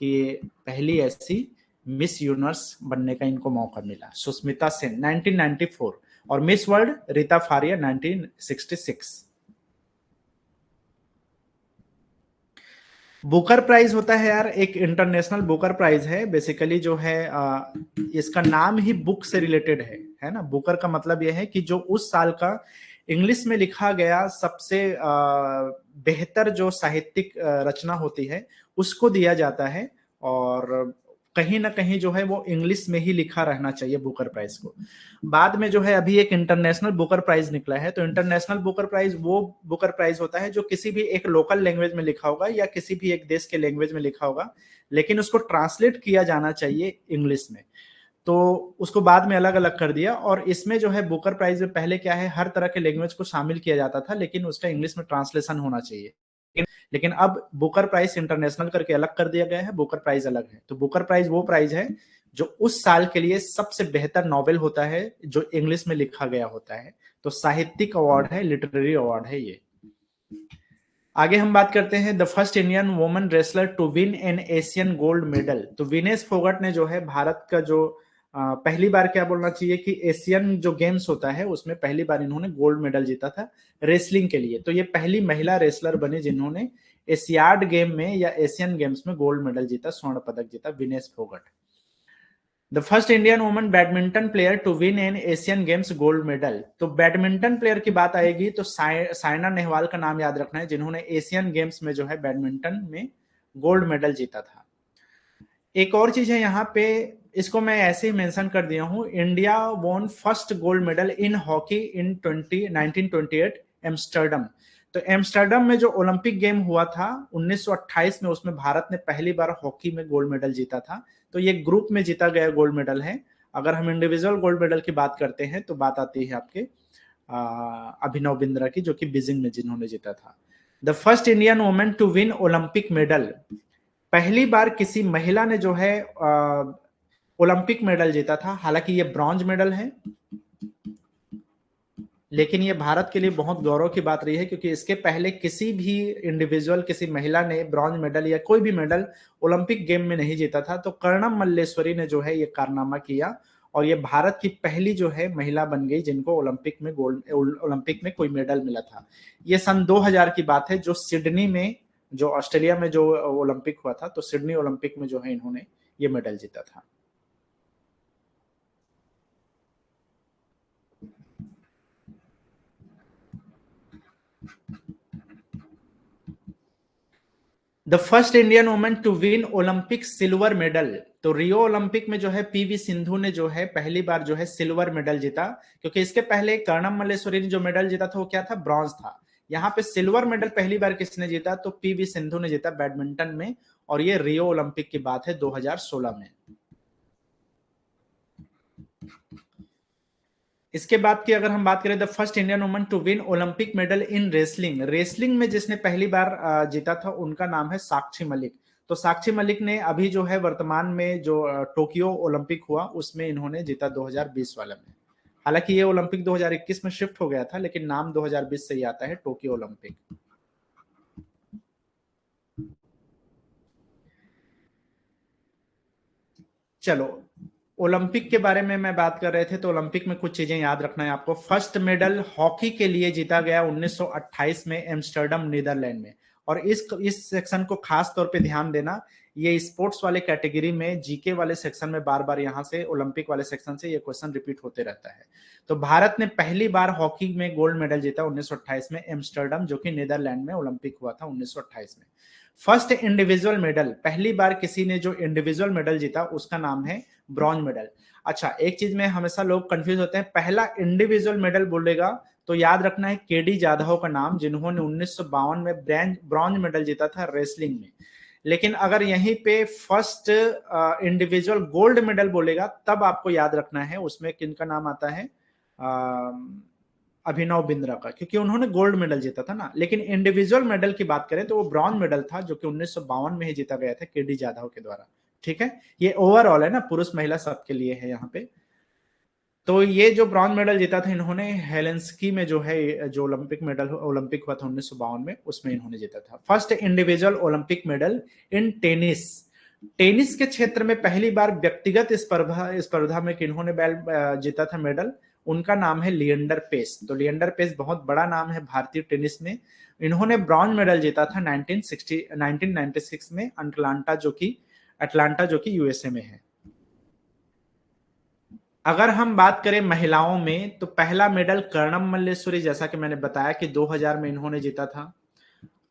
की पहली ऐसी मिस यूनिवर्स बनने का इनको मौका मिला, सुष्मिता सेन 1994, और Miss World Rita Faria 1966। Booker prize होता है यार, एक इंटरनेशनल बुकर प्राइज है, बेसिकली जो है इसका नाम ही बुक से रिलेटेड है ना। बुकर का मतलब यह है कि जो उस साल का इंग्लिश में लिखा गया सबसे बेहतर जो साहित्यिक रचना होती है उसको दिया जाता है, और कहीं ना कहीं जो है वो इंग्लिश में ही लिखा रहना चाहिए बुकर प्राइज को। बाद में जो है अभी एक इंटरनेशनल बुकर प्राइज निकला है, तो इंटरनेशनल बुकर प्राइज वो बुकर प्राइज होता है जो किसी भी एक लोकल लैंग्वेज में लिखा होगा या किसी भी एक देश के लैंग्वेज में लिखा होगा, लेकिन उसको ट्रांसलेट किया जाना चाहिए इंग्लिश में, तो उसको बाद में अलग अलग कर दिया। और इसमें जो है बुकर प्राइज में पहले क्या है, हर तरह के लैंग्वेज को शामिल किया जाता था, लेकिन उसका इंग्लिश में ट्रांसलेशन होना चाहिए, लेकिन अब बुकर प्राइज इंटरनेशनल करके अलग कर दिया गया है, बुकर प्राइज अलग है। तो बुकर प्राइज वो प्राइज है जो उस साल के लिए सबसे बेहतर नॉवेल होता है जो इंग्लिश में लिखा गया होता है, तो साहित्यिक अवार्ड है, लिटरेरी अवार्ड है ये। आगे हम बात करते हैं the first Indian woman wrestler to win an Asian gold medal, तो विनेश फोगट ने जो है भारत का जो पहली बार क्या बोलना चाहिए कि एशियन जो गेम्स होता है उसमें पहली बार इन्होंने गोल्ड मेडल जीता था रेसलिंग के लिए, तो ये पहली महिला रेसलर बने जिन्होंने एशियाड गेम में या एशियन गेम्स में गोल्ड मेडल जीता, स्वर्ण पदक जीता, Vinesh Phogat. The first Indian woman badminton player to win an Asian games gold medal, तो बैडमिंटन प्लेयर की बात आएगी तो साइना नेहवाल का नाम याद रखना है जिन्होंने एशियन गेम्स में जो है बैडमिंटन में गोल्ड मेडल जीता था। एक और चीज है यहाँ पे, इसको मैं ऐसे ही मेंशन कर दिया हूं, India won first gold medal in hockey in 1928 Amsterdam, तो एम्स्टर्डम में जो ओलंपिक गेम हुआ था 1928 में, उसमें भारत ने पहली बार हॉकी में गोल्ड मेडल जीता था, तो ये ग्रुप में जीता गया गोल्ड मेडल है। अगर हम इंडिविजुअल गोल्ड मेडल की बात करते हैं तो बात आती है आपके अभिनव बिंद्रा की, जो कि बीजिंग में जिन्होंने जीता था। The first Indian women to win Olympic medal, पहली बार किसी महिला ने जो है ओलंपिक मेडल जीता था, हालांकि ये ब्रॉन्ज मेडल है, लेकिन ये भारत के लिए बहुत गौरव की बात रही है क्योंकि इसके पहले किसी भी इंडिविजुअल, किसी महिला ने ब्रॉन्ज मेडल या कोई भी मेडल ओलंपिक गेम में नहीं जीता था। तो कर्णम मल्लेश्वरी ने जो है ये कारनामा किया और ये भारत की पहली जो है महिला बन गई जिनको ओलंपिक में कोई मेडल मिला था। ये सन 2000 की बात है, जो सिडनी में, जो ऑस्ट्रेलिया में जो ओलंपिक हुआ था, तो सिडनी ओलंपिक में जो है इन्होंने ये मेडल जीता था। The first Indian woman to win Olympic silver medal, तो रियो ओलंपिक में जो है पीवी सिंधु ने जो है पहली बार जो है सिल्वर मेडल जीता, क्योंकि इसके पहले कर्णम मल्लेश्वरी ने जो मेडल जीता था वो क्या था, ब्रॉन्ज था। यहाँ पे सिल्वर मेडल पहली बार किसने जीता, तो पीवी सिंधु ने जीता बैडमिंटन में, और ये रियो ओलंपिक की बात है 2016 में। इसके बाद की अगर हम बात करें, the first Indian woman to win Olympic medal in wrestling, wrestling में जिसने पहली बार जीता था उनका नाम है साक्षी मलिक। तो साक्षी मलिक ने अभी जो है वर्तमान में जो टोक्यो ओलंपिक हुआ उसमें इन्होंने जीता 2020 वाले में। हालांकि ये ओलंपिक 2021 में शिफ्ट हो गया था, लेकिन नाम 2020 से ही आता है टोक्यो ओलंपिक। चलो, ओलंपिक के बारे में मैं बात कर रहे थे, तो ओलंपिक में कुछ चीजें याद रखना है आपको। फर्स्ट मेडल हॉकी के लिए जीता गया 1928 में एम्स्टर्डम नीदरलैंड में। और इस सेक्शन को खास तौर पे ध्यान देना, ये स्पोर्ट्स वाले कैटेगरी में जीके वाले सेक्शन में बार बार यहाँ से ओलंपिक वाले सेक्शन से ये क्वेश्चन रिपीट होते रहता है। तो भारत ने पहली बार हॉकी में गोल्ड मेडल जीता 1928 में एम्स्टर्डम, जो कि नीदरलैंड में ओलंपिक हुआ था 1928 में। फर्स्ट इंडिविजुअल मेडल, पहली बार किसी ने जो इंडिविजुअल मेडल जीता उसका नाम है ब्रॉन्ज मेडल। अच्छा, एक चीज में हमेशा लोग कंफ्यूज होते हैं, पहला इंडिविजुअल मेडल बोलेगा तो याद रखना है केडी जाधव का नाम, जिन्होंने 1952 में ब्रॉन्ज मेडल जीता था रेसलिंग में। लेकिन अगर यहीं पे फर्स्ट इंडिविजुअल गोल्ड मेडल बोलेगा तब आपको याद रखना है उसमें किनका नाम आता है, अभिनव बिंद्रा का, क्योंकि उन्होंने गोल्ड मेडल जीता था ना। लेकिन इंडिविजुअल मेडल की बात करें तो वो ब्रॉन्ज मेडल था, जो कि 1952 में ही जीता गया था केडी जाधव के द्वारा। ठीक है, ये ओवरऑल है ना, पुरुष महिला सबके लिए है यहाँ पे। तो ये जो ब्रॉन्ज मेडल जीता था इन्होंने हेलेंस्की में, जो है जो ओलंपिक मेडल ओलंपिक हुआ था 1952 में, उसमें इन्होंने जीता था। First individual Olympic medal in tennis, tennis के क्षेत्र में पहली बार व्यक्तिगत स्पर्धा में किन्होंने जीता था मेडल, उनका नाम है लिएंडर पेस। तो लिएंडर पेस बहुत बड़ा नाम है भारतीय टेनिस में। इन्होंने ब्रॉन्ज मेडल जीता था 1996 में अटलांटा जो कि यूएसए में है। अगर हम बात करें महिलाओं में तो पहला मेडल कर्णम मल्लेश्वरी, जैसा कि मैंने बताया कि 2000 में इन्होंने जीता था।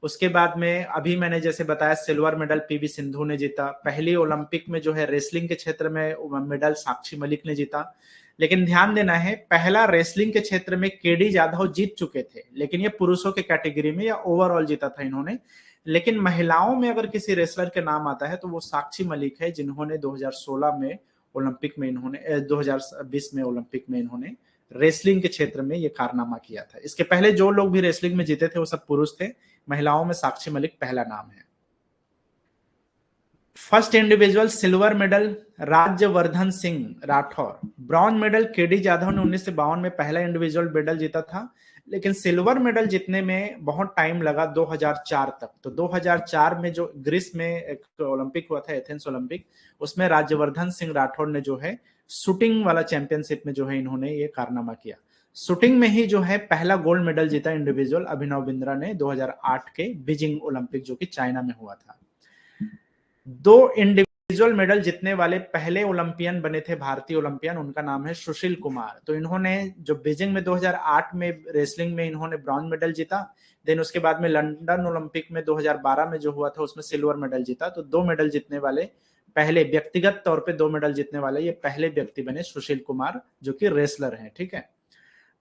उसके बाद में अभी मैंने जैसे बताया सिल्वर मेडल पीवी सिंधु ने जीता। पहली ओलंपिक में जो है रेसलिंग के क्षेत्र में मेडल साक्षी मलिक ने जीता। लेकिन ध्यान देना है, पहला रेसलिंग के क्षेत्र में केडी जाधव जीत चुके थे, लेकिन ये पुरुषों के कैटेगरी में या ओवरऑल जीता था इन्होंने। लेकिन महिलाओं में अगर किसी रेसलर के नाम आता है तो वो साक्षी मलिक है, जिन्होंने 2016 में ओलंपिक में इन्होंने 2020 में ओलंपिक में इन्होंने रेसलिंग के क्षेत्र में ये कारनामा किया था। इसके पहले जो लोग भी रेसलिंग में जीते थे वो सब पुरुष थे। महिलाओं में साक्षी मलिक पहला नाम है। First individual silver medal Rajyavardhan Singh Rathore. Bronze medal KD Jadhav ने 1952 में पहला इंडिविजुअल मेडल जीता था, लेकिन सिल्वर मेडल जीतने में बहुत टाइम लगा 2004 तक। तो 2004 में जो ग्रीस में एक ओलंपिक हुआ था, एथेंस ओलंपिक, उसमें राज्यवर्धन सिंह राठौर ने जो है शूटिंग वाला चैंपियनशिप में जो है इन्होंने ये कारनामा किया। शूटिंग में ही जो है पहला गोल्ड मेडल जीता इंडिविजुअल अभिनव बिंद्रा ने 2008 के बीजिंग ओलंपिक, जो कि चाइना में हुआ था। दो इंडिविजुअल मेडल जीतने वाले पहले ओलंपियन बने थे भारतीय ओलंपियन, उनका नाम है सुशील कुमार। तो इन्होंने जो बीजिंग में 2008 में रेसलिंग में इन्होंने ब्रॉन्ज मेडल जीता, देन उसके बाद में लंदन ओलंपिक में 2012 में जो हुआ था उसमें सिल्वर मेडल जीता। तो दो मेडल जीतने वाले पहले, व्यक्तिगत तौर पे दो मेडल जीतने वाले ये पहले व्यक्ति बने सुशील कुमार, जो कि रेसलर हैं। ठीक है,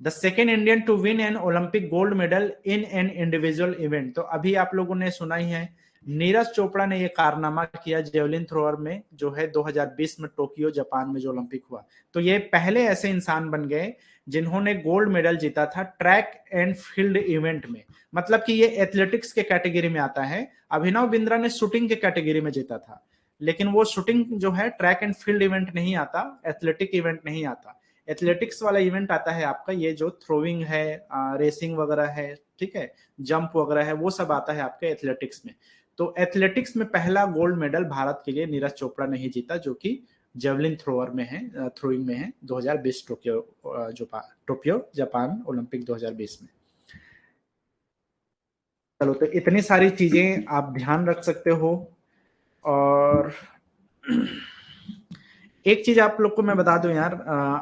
the second Indian to win an Olympic gold medal in an individual event. तो अभी आप लोगों ने सुना ही है, नीरज चोपड़ा ने यह कारनामा किया जेवलिन थ्रोअर में, जो है 2020 में टोक्यो जापान में जो ओलंपिक हुआ। तो ये पहले ऐसे इंसान बन गए जिन्होंने गोल्ड मेडल जीता था ट्रैक एंड फील्ड इवेंट में। मतलब कि ये एथलेटिक्स के कैटेगरी में आता है। अभिनव बिंद्रा ने शूटिंग के कैटेगरी में जीता था, लेकिन वो शूटिंग जो है ट्रैक एंड फील्ड इवेंट नहीं आता, एथलेटिक इवेंट नहीं आता। एथलेटिक्स वाला इवेंट आता है आपका ये जो थ्रोइंग है, रेसिंग वगैरह है, ठीक है, जंप वगैरह है, वो सब आता है आपके एथलेटिक्स में। तो एथलेटिक्स में पहला गोल्ड मेडल भारत के लिए नीरज चोपड़ा ने ही जीता, जो कि जेवलिन थ्रोअर में है, थ्रोइंग में है, 2020 टोक्यो जापान ओलंपिक 2020 में। चलो, तो इतनी सारी चीजें आप ध्यान रख सकते हो। और एक चीज आप लोग को मैं बता दूं यार,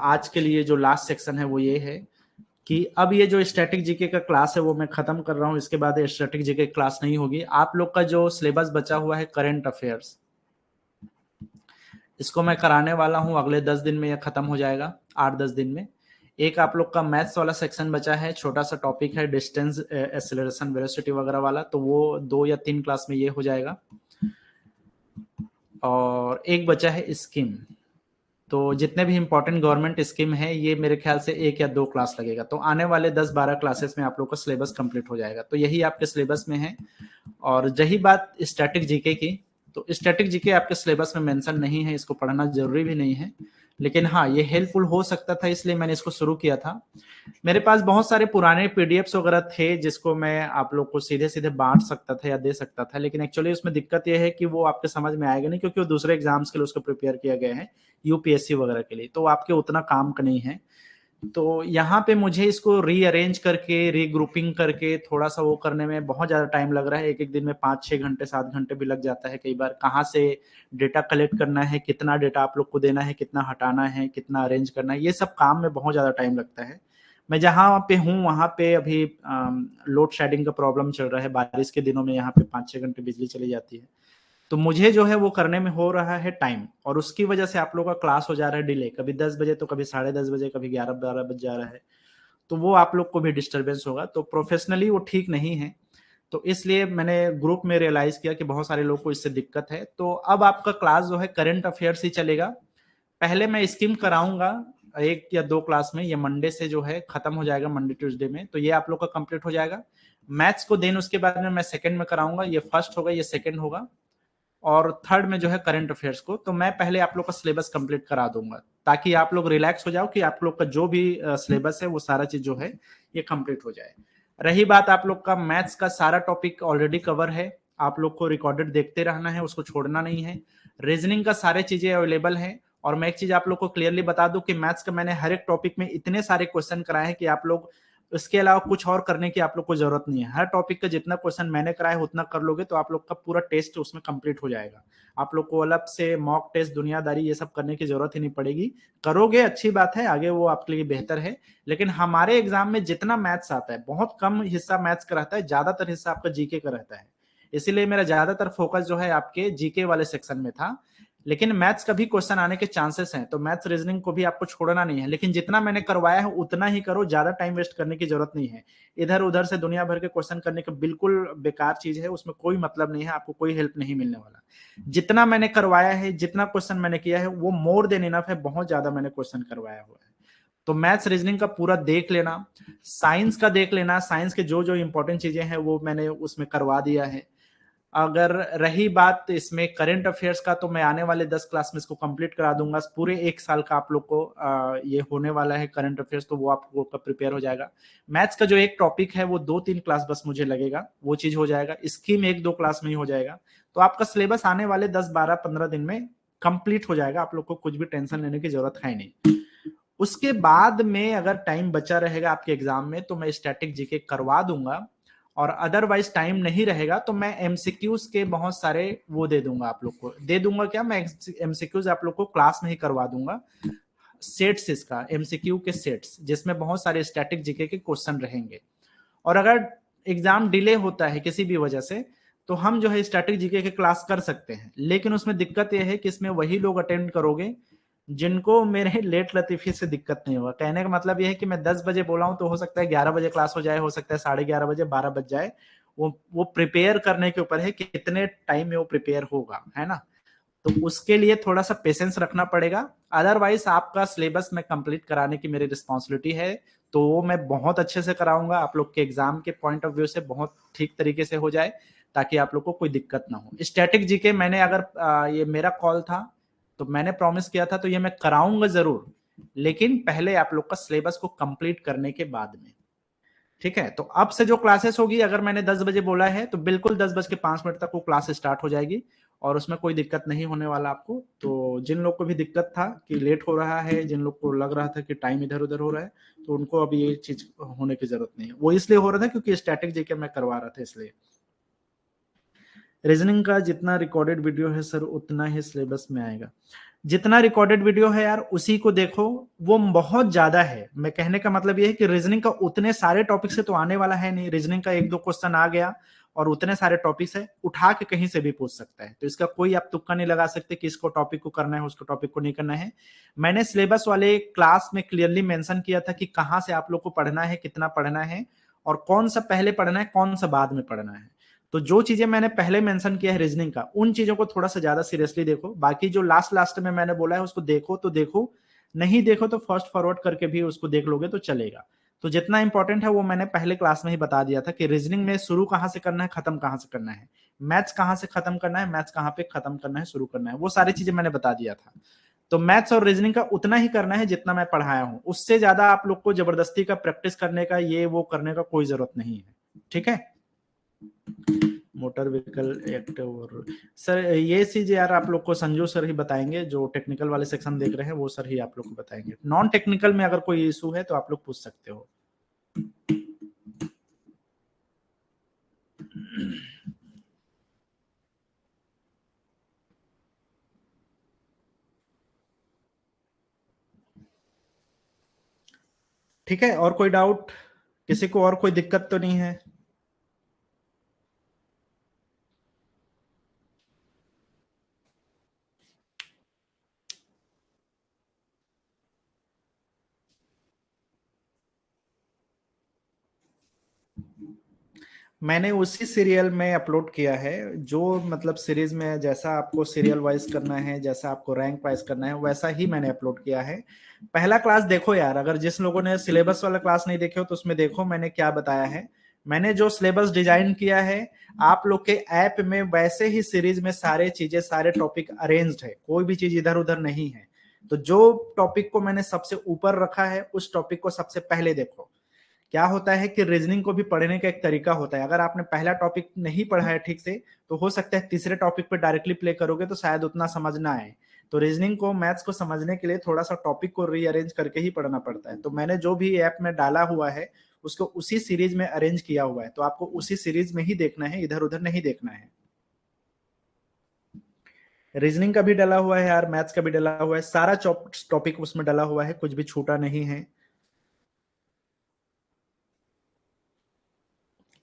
आज के लिए जो लास्ट सेक्शन है वो ये है कि अब ये जो स्टैटिक जीके का क्लास है वो मैं खत्म कर रहा हूँ। इसके बाद स्टैटिक जीके क्लास नहीं होगी। आप लोग का जो सिलेबस बचा हुआ है करंट अफेयर्स, इसको मैं कराने वाला हूँ अगले 10 दिन में, यह खत्म हो जाएगा 8-10 दिन में। एक आप लोग का मैथ्स वाला सेक्शन बचा है, छोटा सा टॉपिक है डिस्टेंस एक्सेलरेशन वेलोसिटी वगैरह वाला, तो वो 2 या 3 क्लास में ये हो जाएगा। और एक बचा है स्कीम। तो जितने भी इंपॉर्टेंट गवर्नमेंट स्कीम है ये मेरे ख्याल से 1 या 2 क्लास लगेगा। तो आने वाले 10-12 क्लासेस में आप लोग का सिलेबस कंप्लीट हो जाएगा। तो यही आपके सिलेबस में है। और रही बात स्टैटिक जीके की, तो स्टैटिक जीके आपके सिलेबस में मेंशन नहीं है, इसको पढ़ना जरूरी भी नहीं है। लेकिन हाँ, ये हेल्पफुल हो सकता था, इसलिए मैंने इसको शुरू किया था। मेरे पास बहुत सारे पुराने पीडीएफ्स वगैरह थे जिसको मैं आप लोग को सीधे-सीधे बाँट सकता था या दे सकता था, लेकिन एक्चुअली उसमें दिक्कत ये है कि वो आपके समझ में आएगा नहीं, क्योंकि वो दूसरे एग्ज़ाम्स के लिए उसको प्रिपेयर किया गया है, यूपीएससी वगैरह के लिए, तो वो आपके उतना काम का नहीं है। तो यहाँ पे मुझे इसको रीअरेंज करके, रीग्रुपिंग करके थोड़ा-सा वो करने में बहुत ज़्यादा टाइम लग रहा है। एक-एक दिन में 5-6 घंटे, 7 घंटे भी लग जाता है कई बार। कहाँ से डेटा कलेक्ट करना है, कितना डेटा आप लोग को देना है, कितना हटाना है, कितना अरेंज करना है, ये सब काम में बहुत ज़्यादा टाइम लगता है। मैं जहाँ पे हूँ, वहाँ पे अभी लोड शेडिंग का प्रॉब्लम चल रहा है। बारिश के दिनों में यहाँ पे 5-6 घंटे बिजली चली जाती है। तो मुझे जो है वो करने में हो रहा है टाइम, और उसकी वजह से आप लोगों का क्लास हो जा रहा है डिले, कभी 10 बजे तो कभी साढ़े 10 बजे, कभी 11-12 बज जा रहा है। तो वो आप लोग को भी डिस्टरबेंस होगा, तो प्रोफेशनली वो ठीक नहीं है। तो इसलिए मैंने ग्रुप में रियलाइज किया कि बहुत सारे लोग को इससे दिक्कत है। तो अब आपका क्लास जो है करंट अफेयर्स ही चलेगा। पहले मैं स्किम कराऊंगा 1 या 2 क्लास में, ये मंडे से जो है खत्म हो जाएगा, मंडे ट्यूसडे में, तो ये आप लोग का कंप्लीट हो जाएगा। मैथ्स को देन उसके बाद में मैं सेकंड में कराऊंगा, ये फर्स्ट होगा, ये सेकंड होगा। और थर्ड में जो है करंट अफेयर्स को, तो मैं पहले आप लोग का सिलेबस कंप्लीट करा दूंगा, ताकि आप लोग रिलैक्स हो जाओ कि आप लोग का जो भी सिलेबस है वो सारा चीज जो है ये कंप्लीट हो जाए। रही बात आप लोग का मैथ्स का, सारा टॉपिक ऑलरेडी कवर है, आप लोग को रिकॉर्डेड देखते रहना है, उसको छोड़ना नहीं है। रीजनिंग का सारे चीजें अवेलेबल है। और मैं एक चीज आप लोग को क्लियरली बता दूं कि मैथ्स का मैंने हर एक टॉपिक में इतने सारे क्वेश्चन कराए हैं कि आप लोग इसके अलावा कुछ और करने की आप लोग को जरूरत नहीं है। हर टॉपिक का जितना क्वेश्चन मैंने कराया उतना कर लोगे तो आप लोग का पूरा टेस्ट उसमें कंप्लीट हो जाएगा। आप लोग को अलग से मॉक टेस्ट, दुनियादारी, ये सब करने की जरूरत ही नहीं पड़ेगी। करोगे अच्छी बात है, आगे वो आपके लिए बेहतर है। लेकिन हमारे एग्जाम में जितना मैथ्स आता है, बहुत कम हिस्सा मैथ्स का रहता है, ज्यादातर हिस्सा आपका जीके का रहता है। इसीलिए मेरा ज्यादातर फोकस जो है आपके जीके वाले सेक्शन में था। लेकिन मैथ्स का भी क्वेश्चन आने के चांसेस हैं, तो मैथ्स रीजनिंग को भी आपको छोड़ना नहीं है। लेकिन जितना मैंने करवाया है उतना ही करो, ज्यादा टाइम वेस्ट करने की जरूरत नहीं है। इधर उधर से दुनिया भर के क्वेश्चन करने का बिल्कुल बेकार चीज है, उसमें कोई मतलब नहीं है, आपको कोई हेल्प नहीं मिलने वाला। जितना मैंने करवाया है, जितना क्वेश्चन मैंने किया है, वो मोर देन इनफ है, बहुत ज्यादा मैंने क्वेश्चन करवाया हुआ है। तो मैथ्स रीजनिंग का पूरा देख लेना, साइंस का देख लेना, साइंस के जो जो इंपॉर्टेंट चीजें हैं वो मैंने उसमें करवा दिया है। अगर रही बात इसमें करंट अफेयर्स का, तो मैं आने वाले 10 क्लास में इसको कंप्लीट करा दूंगा। पूरे 1 साल का आप लोग को ये होने वाला है करंट अफेयर्स, तो वो आप लोग का प्रिपेयर हो जाएगा। मैथ्स का जो एक टॉपिक है वो 2-3 क्लास बस मुझे लगेगा, वो चीज हो जाएगा। स्कीम 1-2 क्लास में ही हो जाएगा। तो आपका सिलेबस आने वाले 10-12-15 दिन में कंप्लीट हो जाएगा, आप लोग को कुछ भी टेंशन लेने की जरूरत है नहीं। उसके बाद में अगर टाइम बचा रहेगा आपके एग्जाम में, तो मैं स्टैटिक जीके करवा दूंगा। और अदरवाइज टाइम नहीं रहेगा तो मैं एमसीक्यूज के बहुत सारे वो दे दूंगा, आप लोग को दे दूंगा क्या, मैं एमसीक्यूज आप लोग को क्लास में ही करवा दूंगा। सेट्स, इसका एमसीक्यू के सेट्स, जिसमें बहुत सारे स्टैटिक जीके के क्वेश्चन रहेंगे। और अगर एग्जाम डिले होता है किसी भी वजह से, तो हम जो है स्टैटिक जीके के क्लास कर सकते हैं। लेकिन उसमें दिक्कत यह है कि इसमें वही लोग अटेंड करोगे जिनको मेरे लेट लतीफी से दिक्कत नहीं होगा। कहने का मतलब यह है कि मैं 10 बजे बोला हूं तो हो सकता है 11 बजे क्लास हो जाए, हो सकता है 11:30 बजे, 12 बज जाए। वो प्रिपेयर करने के ऊपर है कि कितने टाइम में वो प्रिपेयर होगा, है ना। तो उसके लिए थोड़ा सा पेशेंस रखना पड़ेगा। अदरवाइज आपका सिलेबस में कंप्लीट कराने की मेरी रिस्पॉन्सिबिलिटी है, तो वो मैं बहुत अच्छे से कराऊंगा, आप लोग के एग्जाम के पॉइंट ऑफ व्यू से बहुत ठीक तरीके से हो जाए, ताकि आप लोग को कोई दिक्कत ना हो। स्टैटिक जीके मैंने अगर ये मेरा कॉल था तो मैंने प्रॉमिस किया था, तो ये मैं कराऊंगा जरूर, लेकिन पहले आप लोग का सिलेबस को कंप्लीट करने के बाद में। ठीक है, तो अब से जो क्लासेस होगी, अगर मैंने 10 बजे बोला है तो बिल्कुल 10:05 तक वो क्लास स्टार्ट हो जाएगी, और उसमें कोई दिक्कत नहीं होने वाला आपको। तो जिन लोग को भी दिक्कत था कि लेट हो रहा है, जिन लोग को लग रहा था कि टाइम इधर उधर हो रहा है, तो उनको अभी ये चीज होने की जरूरत नहीं है। वो इसलिए हो रहा था क्योंकि स्टैटिक जीके मैं करवा रहा था, इसलिए। रीजनिंग का जितना रिकॉर्डेड वीडियो है सर उतना ही सिलेबस में आएगा। जितना रिकॉर्डेड वीडियो है यार उसी को देखो, वो बहुत ज्यादा है। मैं कहने का मतलब ये है कि रीजनिंग का उतने सारे टॉपिक से तो आने वाला है नहीं। रीजनिंग का 1-2 क्वेश्चन आ गया, और उतने सारे टॉपिक्स है, उठा के कहीं से भी पूछ सकता है। तो इसका कोई आप तुक्का नहीं लगा सकते कि इसको टॉपिक को करना है, उसको टॉपिक को नहीं करना है। मैंने सिलेबस वाले क्लास में क्लियरली मेंशन किया था कि कहाँ से आप लोग को पढ़ना है, कितना पढ़ना है, और कौन सा पहले पढ़ना है, कौन सा बाद में पढ़ना है। तो जो चीजें मैंने पहले मेंशन किया है रीजनिंग का, उन चीजों को थोड़ा सा ज्यादा सीरियसली देखो। बाकी जो लास्ट लास्ट में मैंने बोला है उसको देखो तो देखो, नहीं देखो तो फास्ट फॉरवर्ड करके भी उसको देख लोगे तो चलेगा। तो जितना इंपॉर्टेंट है वो मैंने पहले क्लास में ही बता दिया था कि रीजनिंग में शुरू कहाँ से करना है, खत्म कहाँ से करना है, मैथ्स कहाँ से खत्म करना है, मैथ्स कहाँ पे खत्म करना है, शुरू करना है, वो सारी चीजें मैंने बता दिया था। तो मैथ्स और रीजनिंग का उतना ही करना है जितना मैं पढ़ाया हूं, उससे ज्यादा आप लोग को जबरदस्ती का प्रैक्टिस करने का, ये वो करने का कोई जरूरत नहीं है। ठीक है। मोटर व्हीकल एक्ट और सर ये चीज यार आप लोग को संजू सर ही बताएंगे, जो टेक्निकल वाले सेक्शन देख रहे हैं वो सर ही आप लोग को बताएंगे। नॉन टेक्निकल में अगर कोई इशू है तो आप लोग पूछ सकते हो। ठीक है, और कोई डाउट किसी को, और कोई दिक्कत तो नहीं है? मैंने उसी सीरियल में अपलोड किया है, जो मतलब सीरीज में जैसा आपको सीरियल वाइज करना है, जैसा आपको रैंक वाइज करना है, वैसा ही मैंने अपलोड किया है। पहला क्लास देखो यार, अगर जिस लोगों ने सिलेबस वाला क्लास नहीं देखे हो तो उसमें देखो मैंने क्या बताया है। मैंने जो सिलेबस डिजाइन किया है आप लोग के ऐप में, वैसे ही सीरीज में सारे चीजें, सारे टॉपिक अरेंज्ड है, कोई भी चीज इधर उधर नहीं है। तो जो टॉपिक को मैंने सबसे ऊपर रखा है उस टॉपिक को सबसे पहले देखो। क्या होता है कि रीजनिंग को भी पढ़ने का एक तरीका होता है, अगर आपने पहला टॉपिक नहीं पढ़ा है ठीक से तो हो सकता है तीसरे टॉपिक पे डायरेक्टली प्ले करोगे तो शायद उतना समझ ना आए। तो रीजनिंग को, मैथ्स को समझने के लिए थोड़ा सा टॉपिक को रीअरेंज करके ही पढ़ना पड़ता है। तो मैंने जो भी ऐप में डाला हुआ है उसको उसी सीरीज में अरेंज किया हुआ है, तो आपको उसी सीरीज में ही देखना है, इधर उधर नहीं देखना है। रीजनिंग का भी डला हुआ है यार, मैथ्स का भी डला हुआ है, सारा टॉपिक उसमें डला हुआ है, कुछ भी छूटा नहीं है।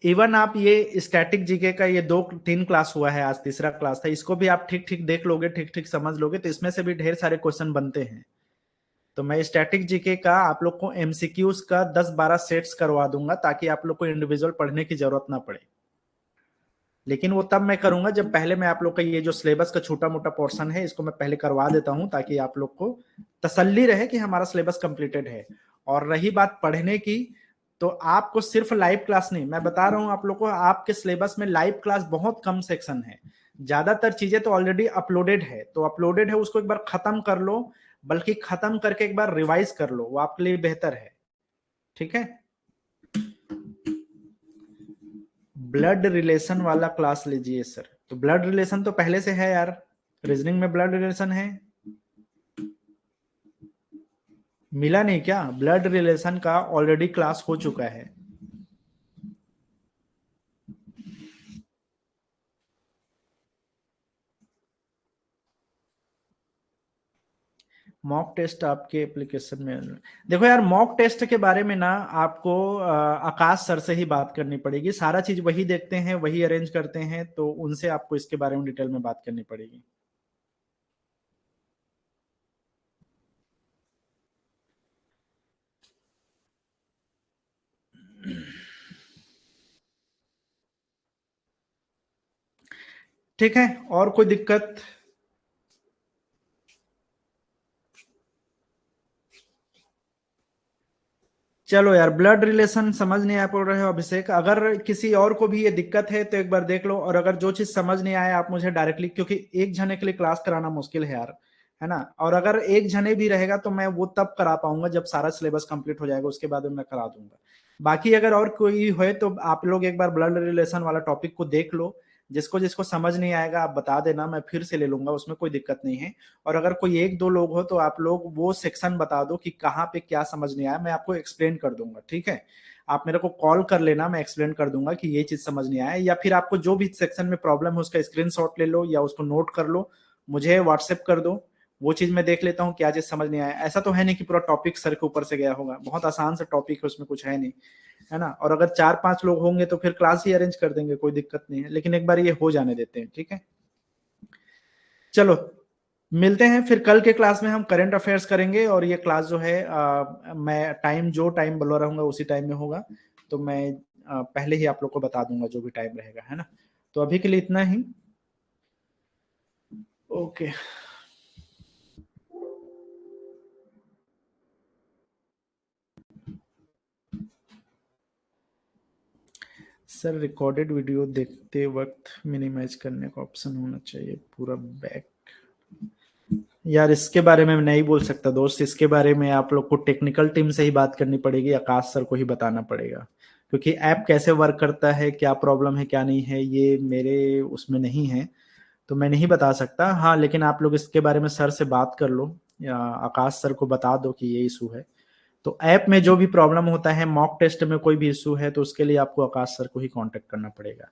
इवन आप ये स्टैटिक जीके का ये 2 3 क्लास हुआ है, आज तीसरा क्लास था, इसको भी आप ठीक ठीक देख लोगे, ठीक ठीक समझ लोगे तो इसमें से भी ढेर सारे क्वेश्चन बनते हैं। तो मैं स्टैटिक जीके का आप लोग को एमसीक्यूज का 10 12 सेट्स करवा दूंगा ताकि आप लोग को इंडिविजुअल पढ़ने की जरूरत ना पड़े। लेकिन वो तब मैं करूंगा जब पहले मैं आप लोग का ये जो सिलेबस का छोटा मोटा पोर्शन है इसको मैं पहले करवा देता हूं, ताकि आप लोग को तसल्ली रहे कि हमारा सिलेबस कंप्लीटेड है। और रही बात पढ़ने की, तो आपको सिर्फ लाइव क्लास नहीं, मैं बता रहा हूं आप लोग को, आपके सिलेबस में लाइव क्लास बहुत कम सेक्शन है, ज्यादातर चीजें तो ऑलरेडी अपलोडेड है। तो अपलोडेड है उसको एक बार खत्म कर लो, बल्कि खत्म करके एक बार रिवाइज कर लो, वो आपके लिए बेहतर है। ठीक है। ब्लड रिलेशन वाला क्लास लीजिए सर, तो ब्लड रिलेशन तो पहले से है यार, रीजनिंग में ब्लड रिलेशन है। मिला नहीं क्या? ब्लड रिलेशन का ऑलरेडी क्लास हो चुका है। मॉक टेस्ट आपके एप्लीकेशन में, देखो यार मॉक टेस्ट के बारे में ना आपको आकाश सर से ही बात करनी पड़ेगी, सारा चीज वही देखते हैं, वही अरेंज करते हैं, तो उनसे आपको इसके बारे में डिटेल में बात करनी पड़ेगी। ठीक है, और कोई दिक्कत? चलो यार, ब्लड रिलेशन समझ नहीं आ पा रहे हो अभिषेक, अगर किसी और को भी ये दिक्कत है तो एक बार देख लो, और अगर जो चीज समझ नहीं आए आप मुझे डायरेक्टली, क्योंकि एक जने के लिए क्लास कराना मुश्किल है यार, है ना, और अगर एक जने भी रहेगा तो मैं वो तब करा पाऊंगा जब सारा सिलेबस कंप्लीट हो जाएगा, उसके बाद में मैं करा दूंगा। बाकी अगर और कोई है तो आप लोग एक बार ब्लड रिलेशन वाला टॉपिक को देख लो, जिसको जिसको समझ नहीं आएगा आप बता देना, मैं फिर से ले लूंगा, उसमें कोई दिक्कत नहीं है। और अगर कोई एक दो लोग हो तो आप लोग वो सेक्शन बता दो कि कहाँ पे क्या समझ नहीं आया, मैं आपको एक्सप्लेन कर दूंगा। ठीक है, आप मेरे को कॉल कर लेना, मैं एक्सप्लेन कर दूंगा कि ये चीज समझ नहीं आया, या फिर आपको जो भी सेक्शन में प्रॉब्लम है उसका स्क्रीनशॉट ले लो या उसको नोट कर लो, मुझे व्हाट्सएप कर दो, वो चीज मैं देख लेता हूँ क्या चीज समझ नहीं आया। ऐसा तो है नहीं कि पूरा टॉपिक सर के ऊपर से गया होगा, बहुत आसान सा टॉपिक है, उसमें कुछ है नहीं, है ना। और अगर 4 5 लोग होंगे तो फिर क्लास ही अरेंज कर देंगे, कोई दिक्कत नहीं है, लेकिन एक बार ये हो जाने देते हैं। ठीक है, चलो मिलते हैं फिर कल के क्लास में, हम करंट अफेयर्स करेंगे, और ये क्लास जो है मैं टाइम, जो टाइम बोला रहूंगा उसी टाइम में होगा। तो मैं पहले ही आप लोग को बता दूंगा जो भी टाइम रहेगा, है ना। तो अभी के लिए इतना ही। ओके सर, रिकॉर्डेड वीडियो देखते वक्त मिनिमाइज करने का ऑप्शन होना चाहिए, पूरा बैक यार इसके बारे में मैं नहीं बोल सकता दोस्त, इसके बारे में आप लोग को टेक्निकल टीम से ही बात करनी पड़ेगी, आकाश सर को ही बताना पड़ेगा। क्योंकि ऐप कैसे वर्क करता है, क्या प्रॉब्लम है क्या नहीं है, ये मेरे उसमें नहीं है, तो मैं नहीं बता सकता। हाँ लेकिन आप लोग इसके बारे में सर से बात कर लो, या आकाश सर को बता दो कि ये इशू है। तो ऐप में जो भी प्रॉब्लम होता है, मॉक टेस्ट में कोई भी इशू है, तो उसके लिए आपको आकाश सर को ही कांटेक्ट करना पड़ेगा।